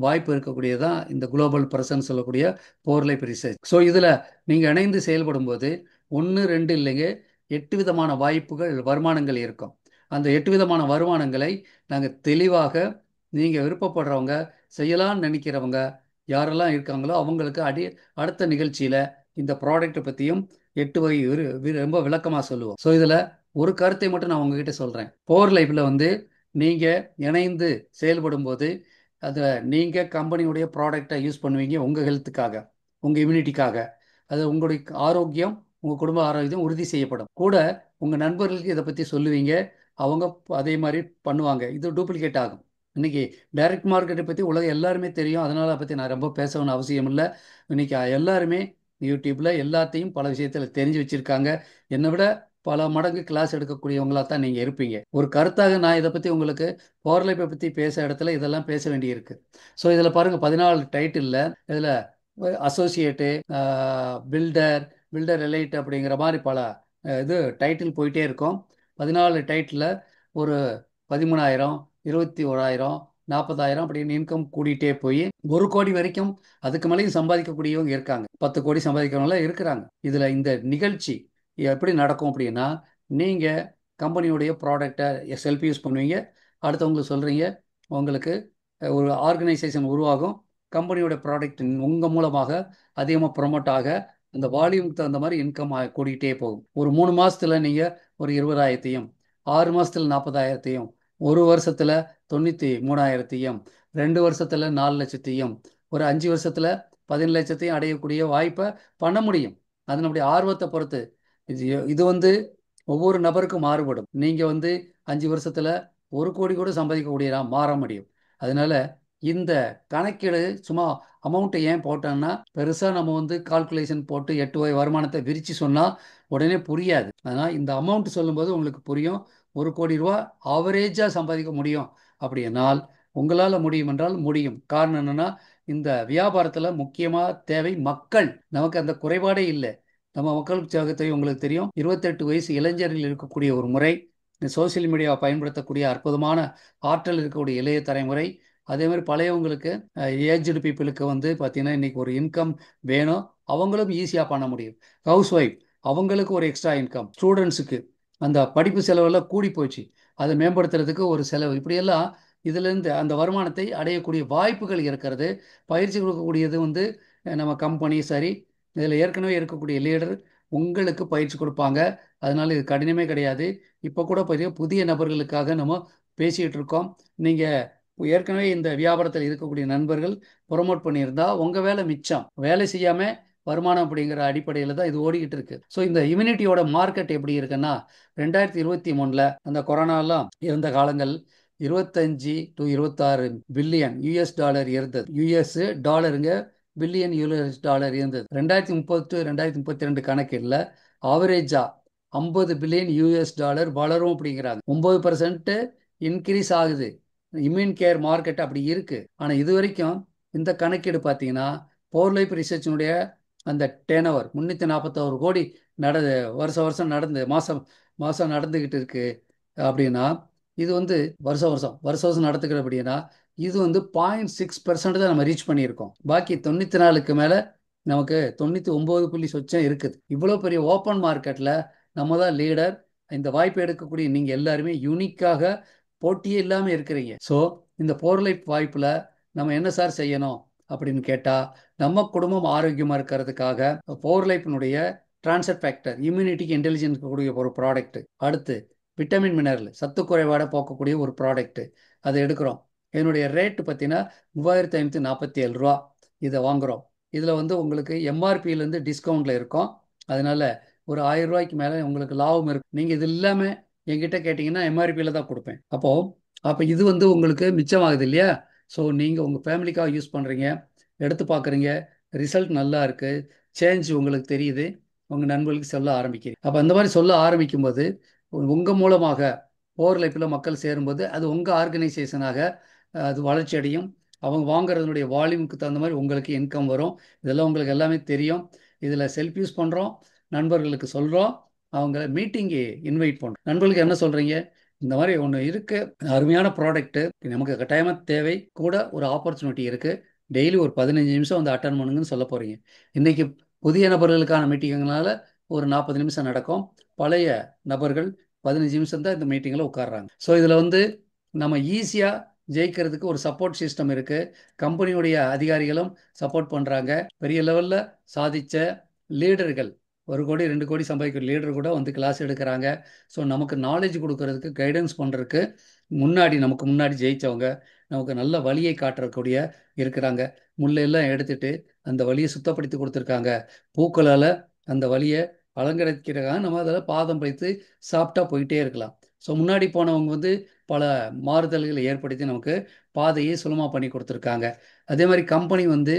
வாய்ப்பு இருக்கக்கூடியதான் இந்த குளோபல் பிரசன்ஸ் சொல்லக்கூடிய ஃபோர் லைஃப் ரிசர்ச். ஸோ இதில் நீங்கள் இணைந்து செயல்படும் போது 1 2 இல்லைங்க, 8 விதமான வாய்ப்புகள், வருமானங்கள் இருக்கும். அந்த 8 விதமான வருமானங்களை நாங்கள் தெளிவாக நீங்கள் விருப்பப்படுறவங்க, செய்யலாம்னு நினைக்கிறவங்க யாரெல்லாம் இருக்காங்களோ அவங்களுக்கு அடுத்த நிகழ்ச்சியில் இந்த ப்ராடக்ட்டை பற்றியும் 8 வகை ரொம்ப விளக்கமாக சொல்லுவோம். ஸோ இதில் ஒரு கருத்தை மட்டும் நான் உங்ககிட்ட சொல்கிறேன். ஃபோர் லைஃப்பில் வந்து நீங்கள் இணைந்து செயல்படும் போது அதை நீங்கள் கம்பெனியுடைய ப்ராடக்டை யூஸ் பண்ணுவீங்க உங்கள் ஹெல்த்துக்காக, உங்கள் இம்யூனிட்டிக்காக. அது உங்களுடைய ஆரோக்கியம், உங்கள் குடும்ப ஆரோக்கியம் உறுதி செய்யப்படும். கூட உங்கள் நண்பர்களுக்கு இதை பற்றி சொல்லுவீங்க, அவங்க அதே மாதிரி பண்ணுவாங்க. இது டூப்ளிகேட் ஆகும். இன்னைக்கு டைரக்ட் மார்க்கெட்டை பற்றி உலகம் எல்லாருமே தெரியும். அதனால் அதை பற்றி நான் ரொம்ப பேசணும்னு அவசியம் இல்லை. இன்னைக்கு எல்லாருமே யூடியூப்பில் எல்லாத்தையும் பல விஷயத்தில் தெரிஞ்சு வச்சுருக்காங்க. என்னை விட பல மடங்கு கிளாஸ் எடுக்கக்கூடியவங்களாக தான் நீங்கள் இருப்பீங்க. ஒரு கருத்தாக நான் இதை பற்றி உங்களுக்கு பவர் லைஃப்பை பற்றி பேச இடத்துல இதெல்லாம் பேச வேண்டியிருக்கு. ஸோ இதில் பாருங்கள், 14 டைட்டிலில் இதில் அசோசியேட்டு, பில்டர், பில்டர் எலைட் அப்படிங்கிற மாதிரி பல இது டைட்டில் போயிட்டே இருக்கும். 14 டைட்டில் ஒரு 13,000, 21,000, 40,000 அப்படின்னு இன்கம் கூடிட்டே போய் 1 கோடி வரைக்கும் அதுக்கு மேலேயும் சம்பாதிக்கக்கூடியவங்க இருக்காங்க. 10 கோடி சம்பாதிக்கிறவங்களாம் இருக்கிறாங்க. இதில் இந்த நிகழ்ச்சி எப்படி நடக்கும் அப்படின்னா, நீங்கள் கம்பெனியுடைய ப்ராடக்டை செல்ஃப் யூஸ் பண்ணுவீங்க, அடுத்தவங்களுக்கு சொல்கிறீங்க, உங்களுக்கு ஒரு ஆர்கனைசேஷன் உருவாகும். கம்பெனியோட ப்ராடக்ட் உங்கள் மூலமாக அதிகமாக ப்ரொமோட் ஆக அந்த வால்யூமுக்கு தகுந்த மாதிரி இன்கம் கூடிக்கிட்டே போகும். ஒரு 3 மாதத்தில் நீங்கள் ஒரு 20,000, 6 மாதத்தில் 40,000, ஒரு வருஷத்தில் 93,000, 2 வருஷத்தில் 4 லட்சத்தையும், ஒரு 5 வருஷத்தில் 17 லட்சத்தையும் அடையக்கூடிய வாய்ப்பை பண்ண முடியும். அது நம்முடைய ஆர்வத்தை பொறுத்து. இது இது வந்து ஒவ்வொரு நபருக்கும் மாறுபடும். நீங்கள் வந்து 5 வருஷத்தில் 1 கோடி கூட சம்பாதிக்கக்கூடிய மாற முடியும். அதனால இந்த கணக்கீடு சும்மா அமௌண்ட்டை ஏன் போட்டோம்னா, பெருசாக நம்ம வந்து கால்குலேஷன் போட்டு 8 வகை வருமானத்தை விரித்து சொன்னால் உடனே புரியாது. அதனால் இந்த அமௌண்ட் சொல்லும்போது உங்களுக்கு புரியும். 1 கோடி ரூபா ஆவரேஜாக சம்பாதிக்க முடியும் அப்படின்னால் உங்களால் முடியும் என்றால் முடியும். காரணம் என்னென்னா, இந்த வியாபாரத்தில் முக்கியமாக தேவை மக்கள். நமக்கு அந்த குறைபாடே இல்லை. நம்ம மக்களுக்கு தெரியும், உங்களுக்கு தெரியும், 28 வயசு இளைஞர்கள் இருக்கக்கூடிய ஒரு முறை, சோசியல் மீடியாவை பயன்படுத்தக்கூடிய அற்புதமான ஆற்றல் இருக்கக்கூடிய இளைய தலைமுறை, அதே மாதிரி பழையவங்களுக்கு, ஏஜ்டு பீப்புளுக்கு வந்து பார்த்தீங்கன்னா இன்றைக்கி ஒரு இன்கம் வேணும், அவங்களும் ஈஸியாக பண்ண முடியும். ஹவுஸ் ஒய்ஃப் அவங்களுக்கு ஒரு எக்ஸ்ட்ரா இன்கம், ஸ்டூடெண்ட்ஸுக்கு அந்த படிப்பு செலவெல்லாம் கூடி போச்சு, அதை மேம்படுத்துறதுக்கு ஒரு செலவு, இப்படியெல்லாம் இதிலேருந்து அந்த வருமானத்தை அடையக்கூடிய வாய்ப்புகள் இருக்கிறது. பயிற்சி கொடுக்கக்கூடியது வந்து நம்ம கம்பெனி சரி, இதில் ஏற்கனவே இருக்கக்கூடிய லீடர் உங்களுக்கு பயிற்சி கொடுப்பாங்க. அதனால் இது கடினமே கிடையாது. இப்போ கூட புதிய நபர்களுக்காக நம்ம பேசிகிட்டு இருக்கோம். நீங்கள் ஏற்கனவே இந்த வியாபாரத்தில் இருக்கக்கூடிய நண்பர்கள் ப்ரொமோட் பண்ணியிருந்தா உங்கள் வேலை மிச்சம். வேலை செய்யாமல் வருமானம் அப்படிங்கிற அடிப்படையில் தான் இது ஓடிக்கிட்டு இருக்கு. ஸோ இந்த இம்யூனிட்டியோட மார்க்கெட் எப்படி இருக்குன்னா, 2023 அந்த கொரோனாலாம் இருந்த காலங்கள் 25 to 26 பில்லியன் யூஎஸ் டாலர் இருந்தது. யூஎஸ் டாலருங்க, பில்லியன் யூஎஸ் டாலர் இருந்தது. 2030 to 2032 கணக்கில் ஆவரேஜாக 50 பில்லியன் யூஎஸ் டாலர் வளரும் அப்படிங்கிறாங்க. 9% இன்க்ரீஸ் ஆகுது. இம்யூன் கேர் மார்க்கெட் அப்படி இருக்கு. ஆனால் இது வரைக்கும் இந்த கணக்கீடு பார்த்தீங்கன்னா, பவர் லைஃப் ரிசர்ச்சினுடைய அந்த டேர்ன் ஓவர் 341 கோடி வருஷம் நடந்து மாதம் நடந்துக்கிட்டு இருக்கு அப்படின்னா, இது வந்து வருஷம் நடத்துக்கிற அப்படின்னா, இது வந்து 0.6% தான் நம்ம ரீச் பண்ணியிருக்கோம். பாக்கி 94க்கு மேலே நமக்கு 99 சொச்சம் இருக்குது. இவ்வளோ பெரிய ஓப்பன் மார்க்கெட்டில் நம்ம தான் லீடர். இந்த வாய்ப்பை எடுக்கக்கூடிய நீங்கள் எல்லாருமே யூனிக்காக போட்டியே இல்லாமல் இருக்கிறீங்க. ஸோ இந்த பவர் லைஃப் வாய்ப்பில் நம்ம என்ன சார் செய்யணும் அப்படின்னு கேட்டால், நம்ம குடும்பம் ஆரோக்கியமாக இருக்கிறதுக்காக பவர் லைஃபினுடைய ட்ரான்ஸ்ஃபர் ஃபேக்டர், இம்யூனிட்டிக்கு இன்டெலிஜென்ஸ் இருக்கக்கூடிய ஒரு ப்ராடக்ட், அடுத்து விட்டமின் மினரல் சத்து குறைபாடை போக்கக்கூடிய ஒரு ப்ராடக்ட், அதை எடுக்கிறோம். இதனுடைய ரேட்டு பார்த்தீங்கன்னா 3,547 ரூபா. இதை வாங்குகிறோம். இதில் வந்து உங்களுக்கு எம்ஆர்பியிலேருந்து டிஸ்கவுண்ட்டில் இருக்கும். அதனால் ஒரு 1,000 ரூபாய்க்கு மேலே உங்களுக்கு லாபம் இருக்கும். நீங்கள் இது இல்லாமல் என்கிட்ட கேட்டிங்கன்னா எம்ஆர்பியில் தான் கொடுப்பேன். அப்போது அப்போ இது வந்து உங்களுக்கு மிச்சமாகுது இல்லையா? ஸோ நீங்கள் உங்கள் ஃபேமிலிக்காக யூஸ் பண்ணுறீங்க, எடுத்து பார்க்குறீங்க, ரிசல்ட் நல்லா இருக்குது, சேஞ்ச் உங்களுக்கு தெரியுது, உங்கள் நண்பர்களுக்கு சொல்ல ஆரம்பிக்கிறீங்க. அப்போ அந்த மாதிரி சொல்ல ஆரம்பிக்கும்போது உங்கள் மூலமாக போர் லைஃப்பில் மக்கள் சேரும்போது அது உங்கள் ஆர்கனைசேஷனாக அது வளர்ச்சி அடையும். அவங்க வாங்குறதுனுடைய வால்யூமுக்கு தகுந்த மாதிரி உங்களுக்கு இன்கம் வரும். இதெல்லாம் உங்களுக்கு எல்லாமே தெரியும். இதில் செல்ஃப் யூஸ் பண்ணுறோம், நண்பர்களுக்கு சொல்கிறோம், அவங்கள மீட்டிங்கு இன்வைட் பண்ணுறோம். நண்பர்களுக்கு என்ன சொல்கிறீங்க? இந்த மாதிரி ஒன்று இருக்குது, அருமையான ப்ராடக்ட்டு, நமக்கு கட்டாயமாக தேவை, கூட ஒரு ஆப்பர்ச்சுனிட்டி இருக்குது, டெய்லி ஒரு 15 நிமிஷம் வந்து அட்டன் பண்ணுங்கன்னு சொல்ல போகிறீங்க. இன்றைக்கி புதிய நபர்களுக்கான மீட்டிங்னால ஒரு 40 நிமிஷம் நடக்கும். பழைய நபர்கள் 15 நிமிஷம் தான் இந்த மீட்டிங்கில் உட்கார்றாங்க. ஸோ இதில் வந்து நம்ம ஈஸியாக ஜெயிக்கிறதுக்கு ஒரு சப்போர்ட் சிஸ்டம் இருக்குது. கம்பெனியுடைய அதிகாரிகளும் சப்போர்ட் பண்ணுறாங்க. பெரிய லெவலில் சாதித்த லீடர்கள், 1 கோடி 2 கோடி சம்பாதிக்கிற லீடர் கூட வந்து கிளாஸ் எடுக்கிறாங்க. ஸோ நமக்கு நாலேஜ் கொடுக்கறதுக்கு, கைடன்ஸ் பண்ணுறதுக்கு நமக்கு முன்னாடி ஜெயித்தவங்க, நமக்கு நல்ல வழியை காட்டக்கூடிய இருக்கிறாங்க. முள்ளையெல்லாம் எடுத்துட்டு அந்த வழியை சுத்தப்படுத்தி கொடுத்துருக்காங்க. பூக்களால் அந்த வழியை அலங்கரிக்கிறதுக்காக நம்ம அதில் பாதம் வைத்து சாப்பிட்டா போயிட்டே இருக்கலாம். ஸோ முன்னாடி போனவங்க வந்து பல மாறுதல்களை ஏற்படுத்தி நமக்கு பாதையை சுலமாக பண்ணி கொடுத்துருக்காங்க. அதே மாதிரி கம்பெனி வந்து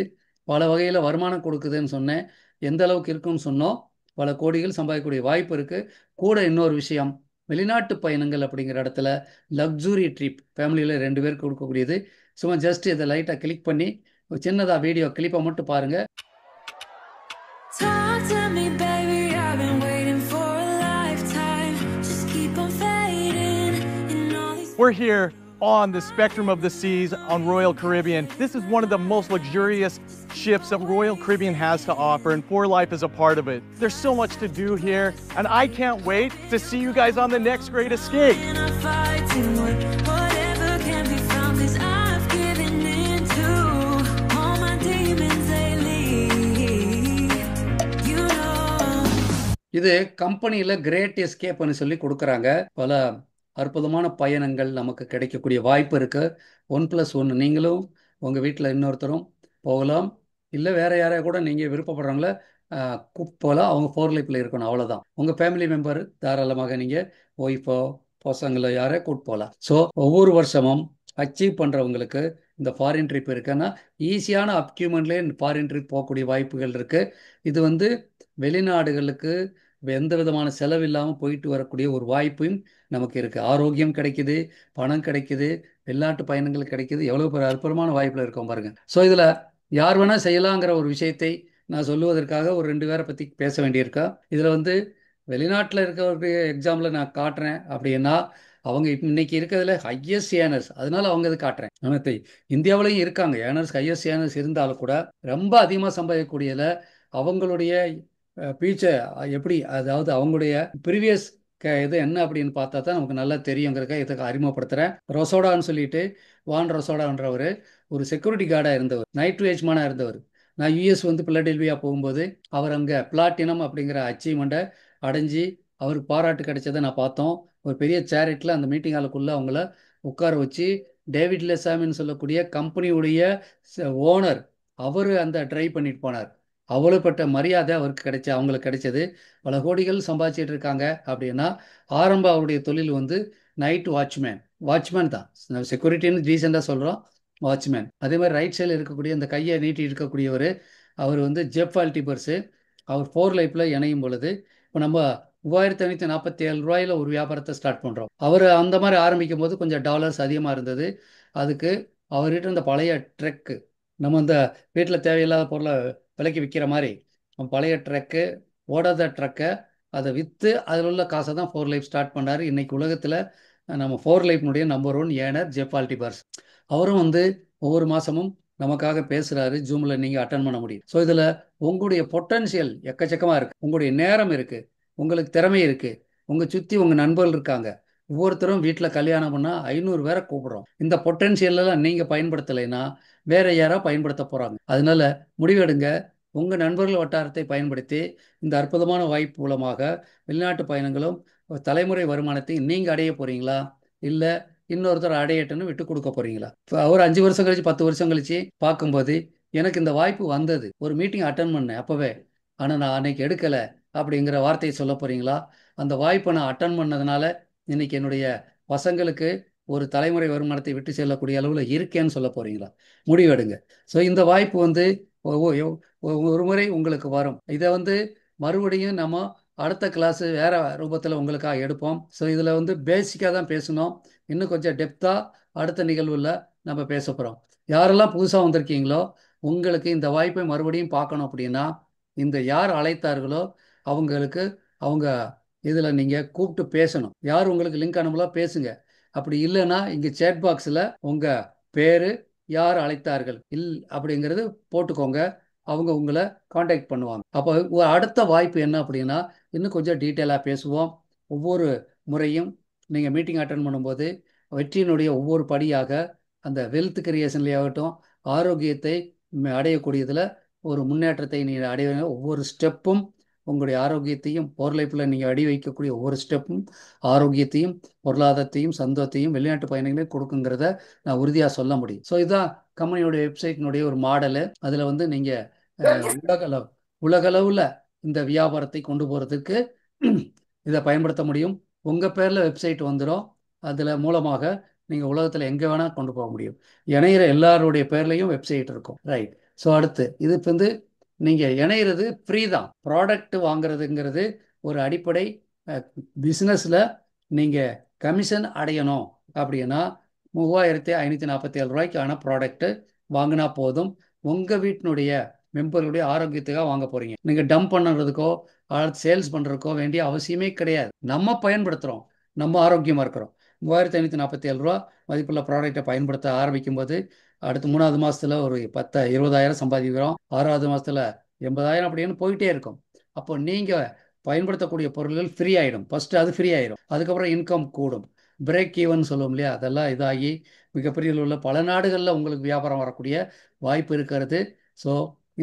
பல வகையில் வருமானம் கொடுக்குதுன்னு சொன்னேன். எந்த அளவுக்கு இருக்குன்னு சொன்னோம், பல கோடிகள் சம்பாதிக்கக்கூடிய வாய்ப்பு இருக்குது. கூட இன்னொரு விஷயம், வெளிநாட்டு பயணங்கள் அப்படிங்கிற இடத்துல லக்ஸுரி ட்ரிப் ஃபேமிலியில் 2 பேருக்கு கொடுக்கக்கூடியது. சும்மா ஜஸ்ட் இதை லைட்டாக கிளிக் பண்ணி ஒரு சின்னதாக வீடியோ கிளிப்பை மட்டும் பாருங்கள். Talk to me, baby, I've been waiting for a lifetime. Just keep on fading in all these. We're here on the Spectrum of the Seas on Royal Caribbean. This is one of the most luxurious ships that Royal Caribbean has to offer, and For Life is a part of it. There's so much to do here, and I can't wait to see you guys on the next Great Escape. And I'm fighting with whatever can be found, 'cause I've given in to all my demons, they leave. You know. இது கம்பெனியில் great எஸ்கேப்னு சொல்லி கொடுக்குறாங்க. பல அற்புதமான பயணங்கள் நமக்கு கிடைக்கக்கூடிய வாய்ப்பு இருக்குது. 1+1 நீங்களும் உங்கள் வீட்டில் இன்னொருத்தரும் போகலாம். இல்லை வேறு யாரையா கூட நீங்கள் விருப்பப்படுறவங்கள கூப்பிட்டு போகலாம். அவங்க 4 லைஃப்பில் இருக்கணும், அவ்வளோதான். உங்கள் ஃபேமிலி மெம்பர் தாராளமாக நீங்கள் ஒய்ஃபோ பசங்களோ யாரை கூப்பிட்டு போகலாம். ஸோ ஒவ்வொரு வருஷமும் அச்சீவ் பண்ணுறவங்களுக்கு இந்த ஃபாரின் ட்ரிப் இருக்குன்னா ஈஸியான அப்யூமெண்ட்லேயே ஃபாரின் ட்ரிப் போகக்கூடிய வாய்ப்புகள் இருக்குது. இது வந்து வெளிநாடுகளுக்கு எந்த விதமான செலவு இல்லாமல் போயிட்டு வரக்கூடிய ஒரு வாய்ப்பும் நமக்கு இருக்குது. ஆரோக்கியம் கிடைக்குது, பணம் கிடைக்குது, வெளிநாட்டு பயணங்கள் கிடைக்குது. எவ்வளோ பெரிய அற்புதமான வாய்ப்பில் இருக்கோம் பாருங்கள். ஸோ இதில் யார் வேணால் செய்யலாங்கிற ஒரு விஷயத்தை நான் சொல்லுவதற்காக ஒரு 2 பேரை பற்றி பேச வேண்டியிருக்கா. இதில் வந்து வெளிநாட்டில் இருக்கிற எக்ஸாம்பிள் நான் காட்டுறேன் அப்படின்னா, அவங்க இன்னைக்கு இருக்கிறதுல ஹையஸ்ட் ஏர்னர்ஸ், அதனால அவங்க இது காட்டுறேன். ஆனால் இந்தியாவிலையும் இருக்காங்க ஏர்னர்ஸ், ஹையஸ்ட் ஏர்னர்ஸ் இருந்தாலும் கூட ரொம்ப அதிகமாக சம்பாதிக்கக்கூடியதில் அவங்களுடைய ஃபியூச்சர் எப்படி, அதாவது அவங்களுடைய ப்ரீவியஸ் இது என்ன அப்படின்னு பார்த்தா தான் நமக்கு நல்லா தெரியுங்கிறக்க இதுக்கு அறிமுகப்படுத்துகிறேன். ரொசோடான்னு சொல்லிட்டு, வான் ரொசோடான்றவர் ஒரு செக்யூரிட்டி கார்டாக இருந்தவர், நைட் வாட்ச்மேனாக இருந்தவர். நான் யூஎஸ் வந்து பிலடெல்வியா போகும்போது அவர் அங்கே பிளாட்டினம் அப்படிங்கிற அச்சீவ்மெண்ட்டை அடைஞ்சி அவருக்கு பாராட்டு கிடைச்சதை நான் பார்த்தோம். ஒரு பெரிய சேரிட்டில் அந்த மீட்டிங் ஹாலுக்குள்ளே அவங்கள உட்கார வச்சு டேவிட் லெசாமின்னு சொல்லக்கூடிய கம்பெனியுடைய ஓனர் அவர் அந்த ட்ரைவ் பண்ணிட்டு போனார். அவ்வளோப்பட்ட மரியாதை அவருக்கு அவங்களுக்கு கிடைச்சது. பல கோடிகள் சம்பாதிச்சிட்டு இருக்காங்க அப்படின்னா, ஆரம்ப அவருடைய தொழில் வந்து நைட் வாட்ச்மேன் தான். செக்யூரிட்டின்னு ரீசெண்டாக சொல்கிறோம், வாட்ச்மேன். அதே மாதிரி ரைட் சைடில் இருக்கக்கூடிய அந்த கையை நீட்டி இருக்கக்கூடியவர், அவர் வந்து ஜெஃப் ஆல்டிபர்ஸு. அவர் 4 லைஃப்பில் இணையும் பொழுது இப்போ நம்ம $3547 ஒரு வியாபாரத்தை ஸ்டார்ட் பண்ணுறோம். அவர் அந்த மாதிரி ஆரம்பிக்கும் போது கொஞ்சம் டாலர்ஸ் அதிகமாக இருந்தது. அதுக்கு அவர்கிட்ட இந்த பழைய ட்ரக்கு, நம்ம இந்த வீட்டில் தேவையில்லாத பொருளை விலைக்கு விற்கிற மாதிரி பழைய ட்ரக்கு, ஓடாத ட்ரக்கை அதை விற்று அதில் உள்ள காசை தான் 4 லைஃப் ஸ்டார்ட் பண்ணார். இன்றைக்கி உலகத்தில் நம்ம 4 லைஃப்னுடைய நம்பர் 1 ஏர்னர் ஜெஃப் ஆல்டிபர்ஸ். அவரும் வந்து ஒவ்வொரு மாதமும் நமக்காக பேசுகிறாரு. ஜூமில் நீங்கள் அட்டன் பண்ண முடியும். ஸோ இதில் உங்களுடைய பொட்டன்ஷியல் எக்கச்சக்கமாக இருக்குது, உங்களுடைய நேரம் இருக்குது, உங்களுக்கு திறமை இருக்குது, உங்கள் சுற்றி உங்கள் நண்பர்கள் இருக்காங்க. ஒவ்வொருத்தரும் வீட்டில் கல்யாணம் பண்ணால் 500 பேரை கூப்பிடுறோம். இந்த பொட்டன்ஷியலெல்லாம் நீங்கள் பயன்படுத்தலைன்னா வேற யாரோ பயன்படுத்த போகிறாங்க. அதனால முடிவெடுங்க. உங்கள் நண்பர்கள் வட்டாரத்தை பயன்படுத்தி இந்த அற்புதமான வாய்ப்பு மூலமாக வெளிநாட்டு பயணங்களும் தலைமுறை வருமானத்தை நீங்கள் அடைய போகிறீங்களா, இல்லை இன்னொருத்தர் அடையட்டுன்னு விட்டு கொடுக்க போகிறீங்களா? இப்போ ஒரு 5 வருஷம் கழிச்சு 10 வருஷம் கழிச்சு பார்க்கும்போது எனக்கு இந்த வாய்ப்பு வந்தது, ஒரு மீட்டிங் அட்டன் பண்ணேன் அப்போவே, ஆனால் நான் அன்னைக்கு எடுக்கலை அப்படிங்கிற வார்த்தையை சொல்ல போகிறீங்களா? அந்த வாய்ப்பை நான் அட்டன் பண்ணதுனால இன்னைக்கு என்னுடைய பசங்களுக்கு ஒரு தலைமுறை வருமானத்தை விட்டு செல்லக்கூடிய அளவில் இருக்கேன்னு சொல்ல போறீங்களா? முடிவெடுங்க. ஸோ இந்த வாய்ப்பு வந்து ஒரு முறை உங்களுக்கு வரும். இதை வந்து மறுபடியும் நம்ம அடுத்த கிளாஸ் வேற ரூபத்தில் உங்களுக்காக எடுப்போம். ஸோ இதில் வந்து பேசிக்காக தான் பேசணும். இன்னும் கொஞ்சம் டெப்த்தாக அடுத்த நிகழ்வில் நம்ம பேச போகிறோம். யாரெல்லாம் புதுசாக வந்திருக்கீங்களோ உங்களுக்கு இந்த வாய்ப்பை மறுபடியும் பார்க்கணும் அப்படின்னா இந்த யார் அழைத்தார்களோ அவங்களுக்கு அவங்க இதில் நீங்கள் கூப்பிட்டு பேசணும். யார் உங்களுக்கு லிங்க் அனுப்பலோ பேசுங்க. அப்படி இல்லைன்னா இங்கே சேட் பாக்ஸில் உங்கள் பேர், யார் அழைத்தார்கள் அப்படிங்கிறது போட்டுக்கோங்க. அவங்க உங்களை காண்டாக்ட் பண்ணுவாங்க. அப்போ அடுத்த வாய்ப்பு என்ன அப்படின்னா இன்னும் கொஞ்சம் டீட்டெயிலாக பேசுவோம். ஒவ்வொரு முறையும் நீங்கள் மீட்டிங் அட்டன் பண்ணும்போது வெற்றியினுடைய ஒவ்வொரு படியாக அந்த வெல்த் கிரியேஷன்லேயாகட்டும் ஆரோக்கியத்தை அடையக்கூடியதில் ஒரு முன்னேற்றத்தை நீங்கள் அடைய ஒவ்வொரு ஸ்டெப்பும் உங்களுடைய ஆரோக்கியத்தையும் பவர் லைஃப்பில் நீங்கள் அடி வைக்கக்கூடிய ஒவ்வொரு ஸ்டெப்பும் ஆரோக்கியத்தையும் பொருளாதாரத்தையும் சந்தோஷத்தையும் வெளிநாட்டு பயணங்களையும் கொடுக்குங்கிறத நான் உறுதியாக சொல்ல முடியும். ஸோ இதுதான் கம்பெனியோட வெப்சைட்டினுடைய ஒரு மாடலு. அதில் வந்து நீங்கள் உலகளவில் இந்த வியாபாரத்தை கொண்டு போகிறதுக்கு இதை பயன்படுத்த முடியும். உங்கள் பேரில் வெப்சைட் வந்துடும். அதில் மூலமாக நீங்கள் உலகத்தில் எங்கே வேணால் கொண்டு போக முடியும். இணையிற எல்லாருடைய பேர்லையும் வெப்சைட் இருக்கும். ரைட். ஸோ அடுத்து இது இப்போ வந்து நீங்கள் இணையிறது ஃப்ரீ தான். ப்ராடக்ட் வாங்குறதுங்கிறது ஒரு அடிப்படை. பிஸ்னஸில் நீங்கள் கமிஷன் அடையணும் அப்படின்னா 3547 ரூபாய்க்கான ப்ராடக்ட்டு வாங்கினா போதும். உங்கள் வீட்டினுடைய மெம்பர்களுடைய ஆரோக்கியத்துக்காக வாங்க போகிறீங்க. நீங்கள் டம்ப் பண்ணுறதுக்கோ சேல்ஸ் பண்ணுறதுக்கோ வேண்டிய அவசியமே கிடையாது. நம்ம பயன்படுத்துகிறோம், நம்ம ஆரோக்கியமாக இருக்கிறோம். 3547 ரூபா மதிப்புள்ள ப்ராடக்டை பயன்படுத்த ஆரம்பிக்கும் போது அடுத்து 3வது மாதத்தில் ஒரு 10,000-20,000 சம்பாதிக்கிறோம். 6வது மாதத்தில் 80,000 அப்படின்னு போயிட்டே இருக்கும். அப்போ நீங்கள் பயன்படுத்தக்கூடிய பொருள்கள் ஃப்ரீ ஆகிடும். ஃபஸ்ட்டு அது ஃப்ரீ ஆகிடும். அதுக்கப்புறம் இன்கம் கூடும். பிரேக் ஈவன் சொல்லுவோம் இல்லையா, அதெல்லாம் இதாகி மிகப்பெரிய உள்ள பல நாடுகளில் உங்களுக்கு வியாபாரம் வரக்கூடிய வாய்ப்பு இருக்கிறது. ஸோ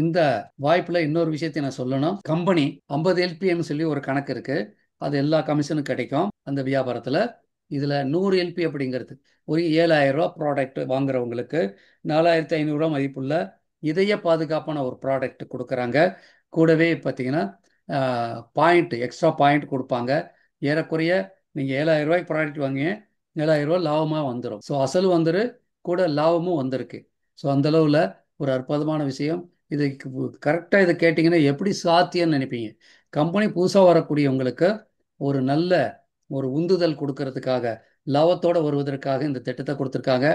இந்த வாய்ப்பில் இன்னொரு விஷயத்தை நான் சொல்லணும். கம்பெனி 50 LPன்னு சொல்லி ஒரு கணக்கு இருக்குது. அது எல்லா கமிஷனும் கிடைக்கும் அந்த வியாபாரத்தில். இதில் 100 LP அப்படிங்கிறது ஒரு 7,000 ரூபா ப்ராடக்ட் வாங்குறவங்களுக்கு 4,500 ரூபா மதிப்புள்ள இதய பாதுகாப்பான ஒரு ப்ராடக்ட் கொடுக்குறாங்க. கூடவே பார்த்தீங்கன்னா எக்ஸ்ட்ரா பாயிண்ட் கொடுப்பாங்க. ஏறக்குறைய நீங்கள் 7,000 ரூபாய்க்கு ப்ராடக்ட் வாங்கி 7,000 ரூபா லாபமாக வந்துடும். ஸோ அசல் வந்துரு கூட லாபமும் வந்திருக்கு. ஸோ அந்தளவில் ஒரு அற்புதமான விஷயம். இது கரெக்டாக இதை கேட்டிங்கன்னா எப்படி சாத்தியம்னு நினைப்பீங்க. கம்பெனி புதுசாக வரக்கூடியவங்களுக்கு ஒரு நல்ல ஒரு உந்துதல் கொடுக்கறதுக்காக லாபத்தோடு வருவதற்காக இந்த திட்டத்தை கொடுத்துருக்காங்க.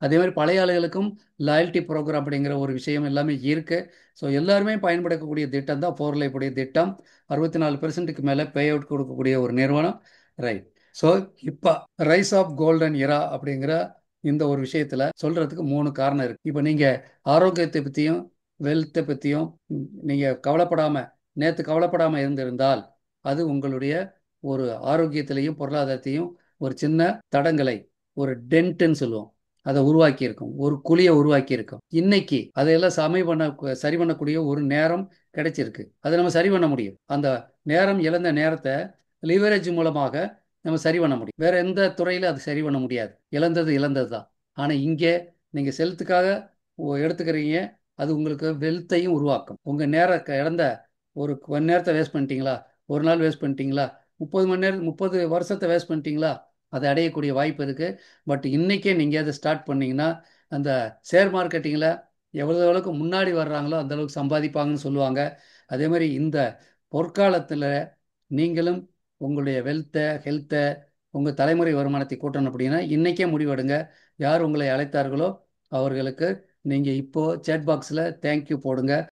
அதே மாதிரி பழைய ஆளுகளுக்கும் லாயல்ட்டி ப்ரோக்ராம் அப்படிங்கிற ஒரு விஷயம் எல்லாமே இருக்குது. ஸோ எல்லாருமே பயன்படுத்தக்கூடிய திட்டம் தான் பவர் லைஃபுடைய திட்டம். 64% மேலே பே அவுட் கொடுக்கக்கூடிய ஒரு நிறுவனம். ரைட். ஸோ இப்போ ரைஸ் ஆஃப் கோல்டன் இரா அப்படிங்கிற இந்த ஒரு விஷயத்தில் சொல்கிறதுக்கு 3 காரணம் இருக்குது. இப்போ நீங்கள் ஆரோக்கியத்தை பற்றியும் வெல்த்தை பற்றியும் நீங்கள் நேற்று கவலைப்படாமல் இருந்திருந்தால் அது உங்களுடைய ஒரு ஆரோக்கியத்திலையும் பொருளாதாரத்தையும் ஒரு சின்ன தடங்களை, ஒரு டென்ட்டுன்னு சொல்லுவோம், அதை உருவாக்கியிருக்கும், ஒரு குழியை உருவாக்கியிருக்கும். இன்னைக்கு அதையெல்லாம் சரி பண்ணக்கூடிய ஒரு நேரம் கிடைச்சிருக்கு. அதை நம்ம சரி பண்ண முடியும். அந்த நேரம் இழந்த நேரத்தை லிவரேஜ் மூலமாக நம்ம சரி பண்ண முடியும். வேற எந்த துறையில் அது சரி பண்ண முடியாது. இழந்தது தான். ஆனால் இங்கே நீங்கள் செல்த்துக்காக எடுத்துக்கிறீங்க. அது உங்களுக்கு வெல்த்தையும் உருவாக்கும். உங்கள் இழந்த ஒரு மணி நேரத்தை வேஸ்ட் பண்ணிட்டீங்களா, ஒரு நாள் வேஸ்ட் பண்ணிட்டீங்களா, 30 வருஷத்தை வேஸ்ட் பண்ணிட்டீங்களா, அதை அடையக்கூடிய வாய்ப்பு இருக்குது. பட் இன்றைக்கே நீங்கள் அதை ஸ்டார்ட் பண்ணிங்கன்னா அந்த ஷேர் மார்க்கெட்டிங்கில் எவ்வளோக்கு முன்னாடி வர்றாங்களோ அந்தளவுக்கு சம்பாதிப்பாங்கன்னு சொல்லுவாங்க. அதே மாதிரி இந்த பொற்காலத்தில் நீங்களும் உங்களுடைய ஹெல்த்தை உங்கள் தலைமுறை வருமானத்தை கூட்டணும் அப்படின்னா இன்றைக்கே முடிவெடுங்க. யார் உங்களை அழைத்தார்களோ அவர்களுக்கு நீங்கள் இப்போது சேட் பாக்ஸில் தேங்க்யூ போடுங்க.